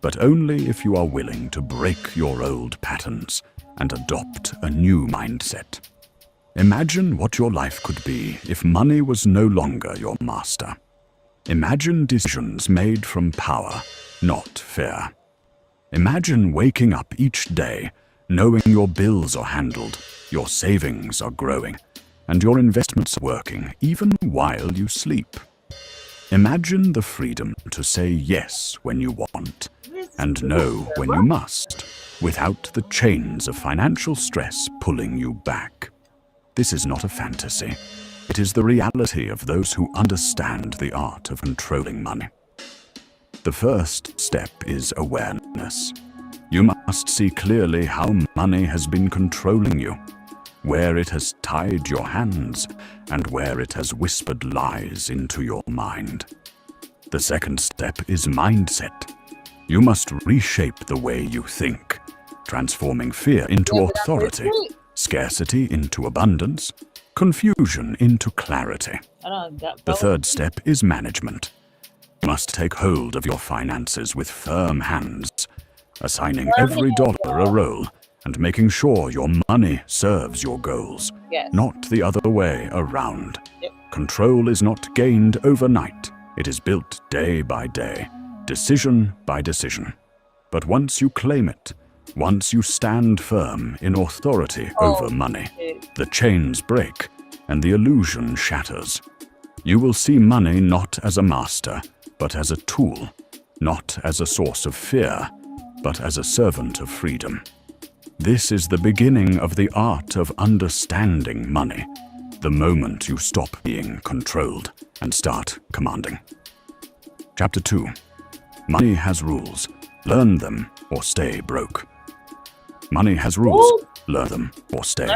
but only if you are willing to break your old patterns and adopt a new mindset. Imagine what your life could be if money was no longer your master. Imagine decisions made from power, not fear. Imagine waking up each day knowing your bills are handled, your savings are growing, and your investments are working even while you sleep. Imagine the freedom to say yes when you want and no when you must, without the chains of financial stress pulling you back. This is not a fantasy. It is the reality of those who understand the art of controlling money. The first step is awareness. You must see clearly how money has been controlling you, where it has tied your hands, and where it has whispered lies into your mind. The second step is mindset. You must reshape the way you think, transforming fear into authority, scarcity into abundance, confusion into clarity. The third step is management. You must take hold of your finances with firm hands, assigning every dollar a role and making sure your money serves your goals, not the other way around. Control is not gained overnight. It is built day by day, decision by decision. But once you claim it, once you stand firm in authority over money, the chains break and the illusion shatters. You will see money not as a master, but as a tool, not as a source of fear, but as a servant of freedom. This is the beginning of the art of understanding money, the moment you stop being controlled and start commanding. Chapter 2. Money has rules. Learn them or stay broke. Money has rules. Learn them or stay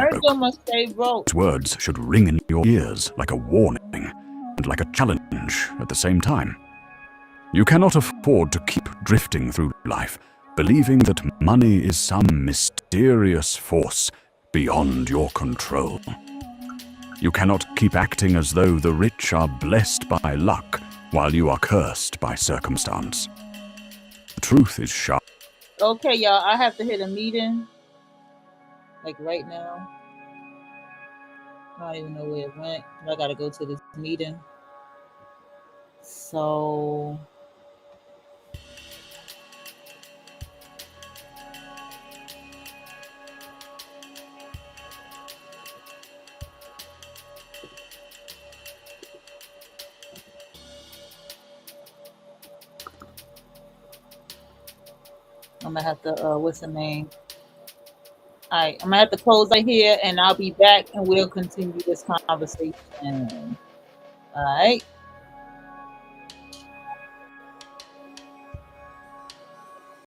broke. These words should ring in your ears like a warning and like a challenge at the same time. You cannot afford to keep drifting through life, believing that money is some mysterious force beyond your control. You cannot keep acting as though the rich are blessed by luck while you are cursed by circumstance. The truth is sharp. Okay, y'all, I have to hit a meeting, like right now. I don't even know where it went. I gotta go to this meeting. So I'm gonna have to, what's the name? All right, I'm gonna have to close right here and I'll be back and we'll continue this conversation. All right.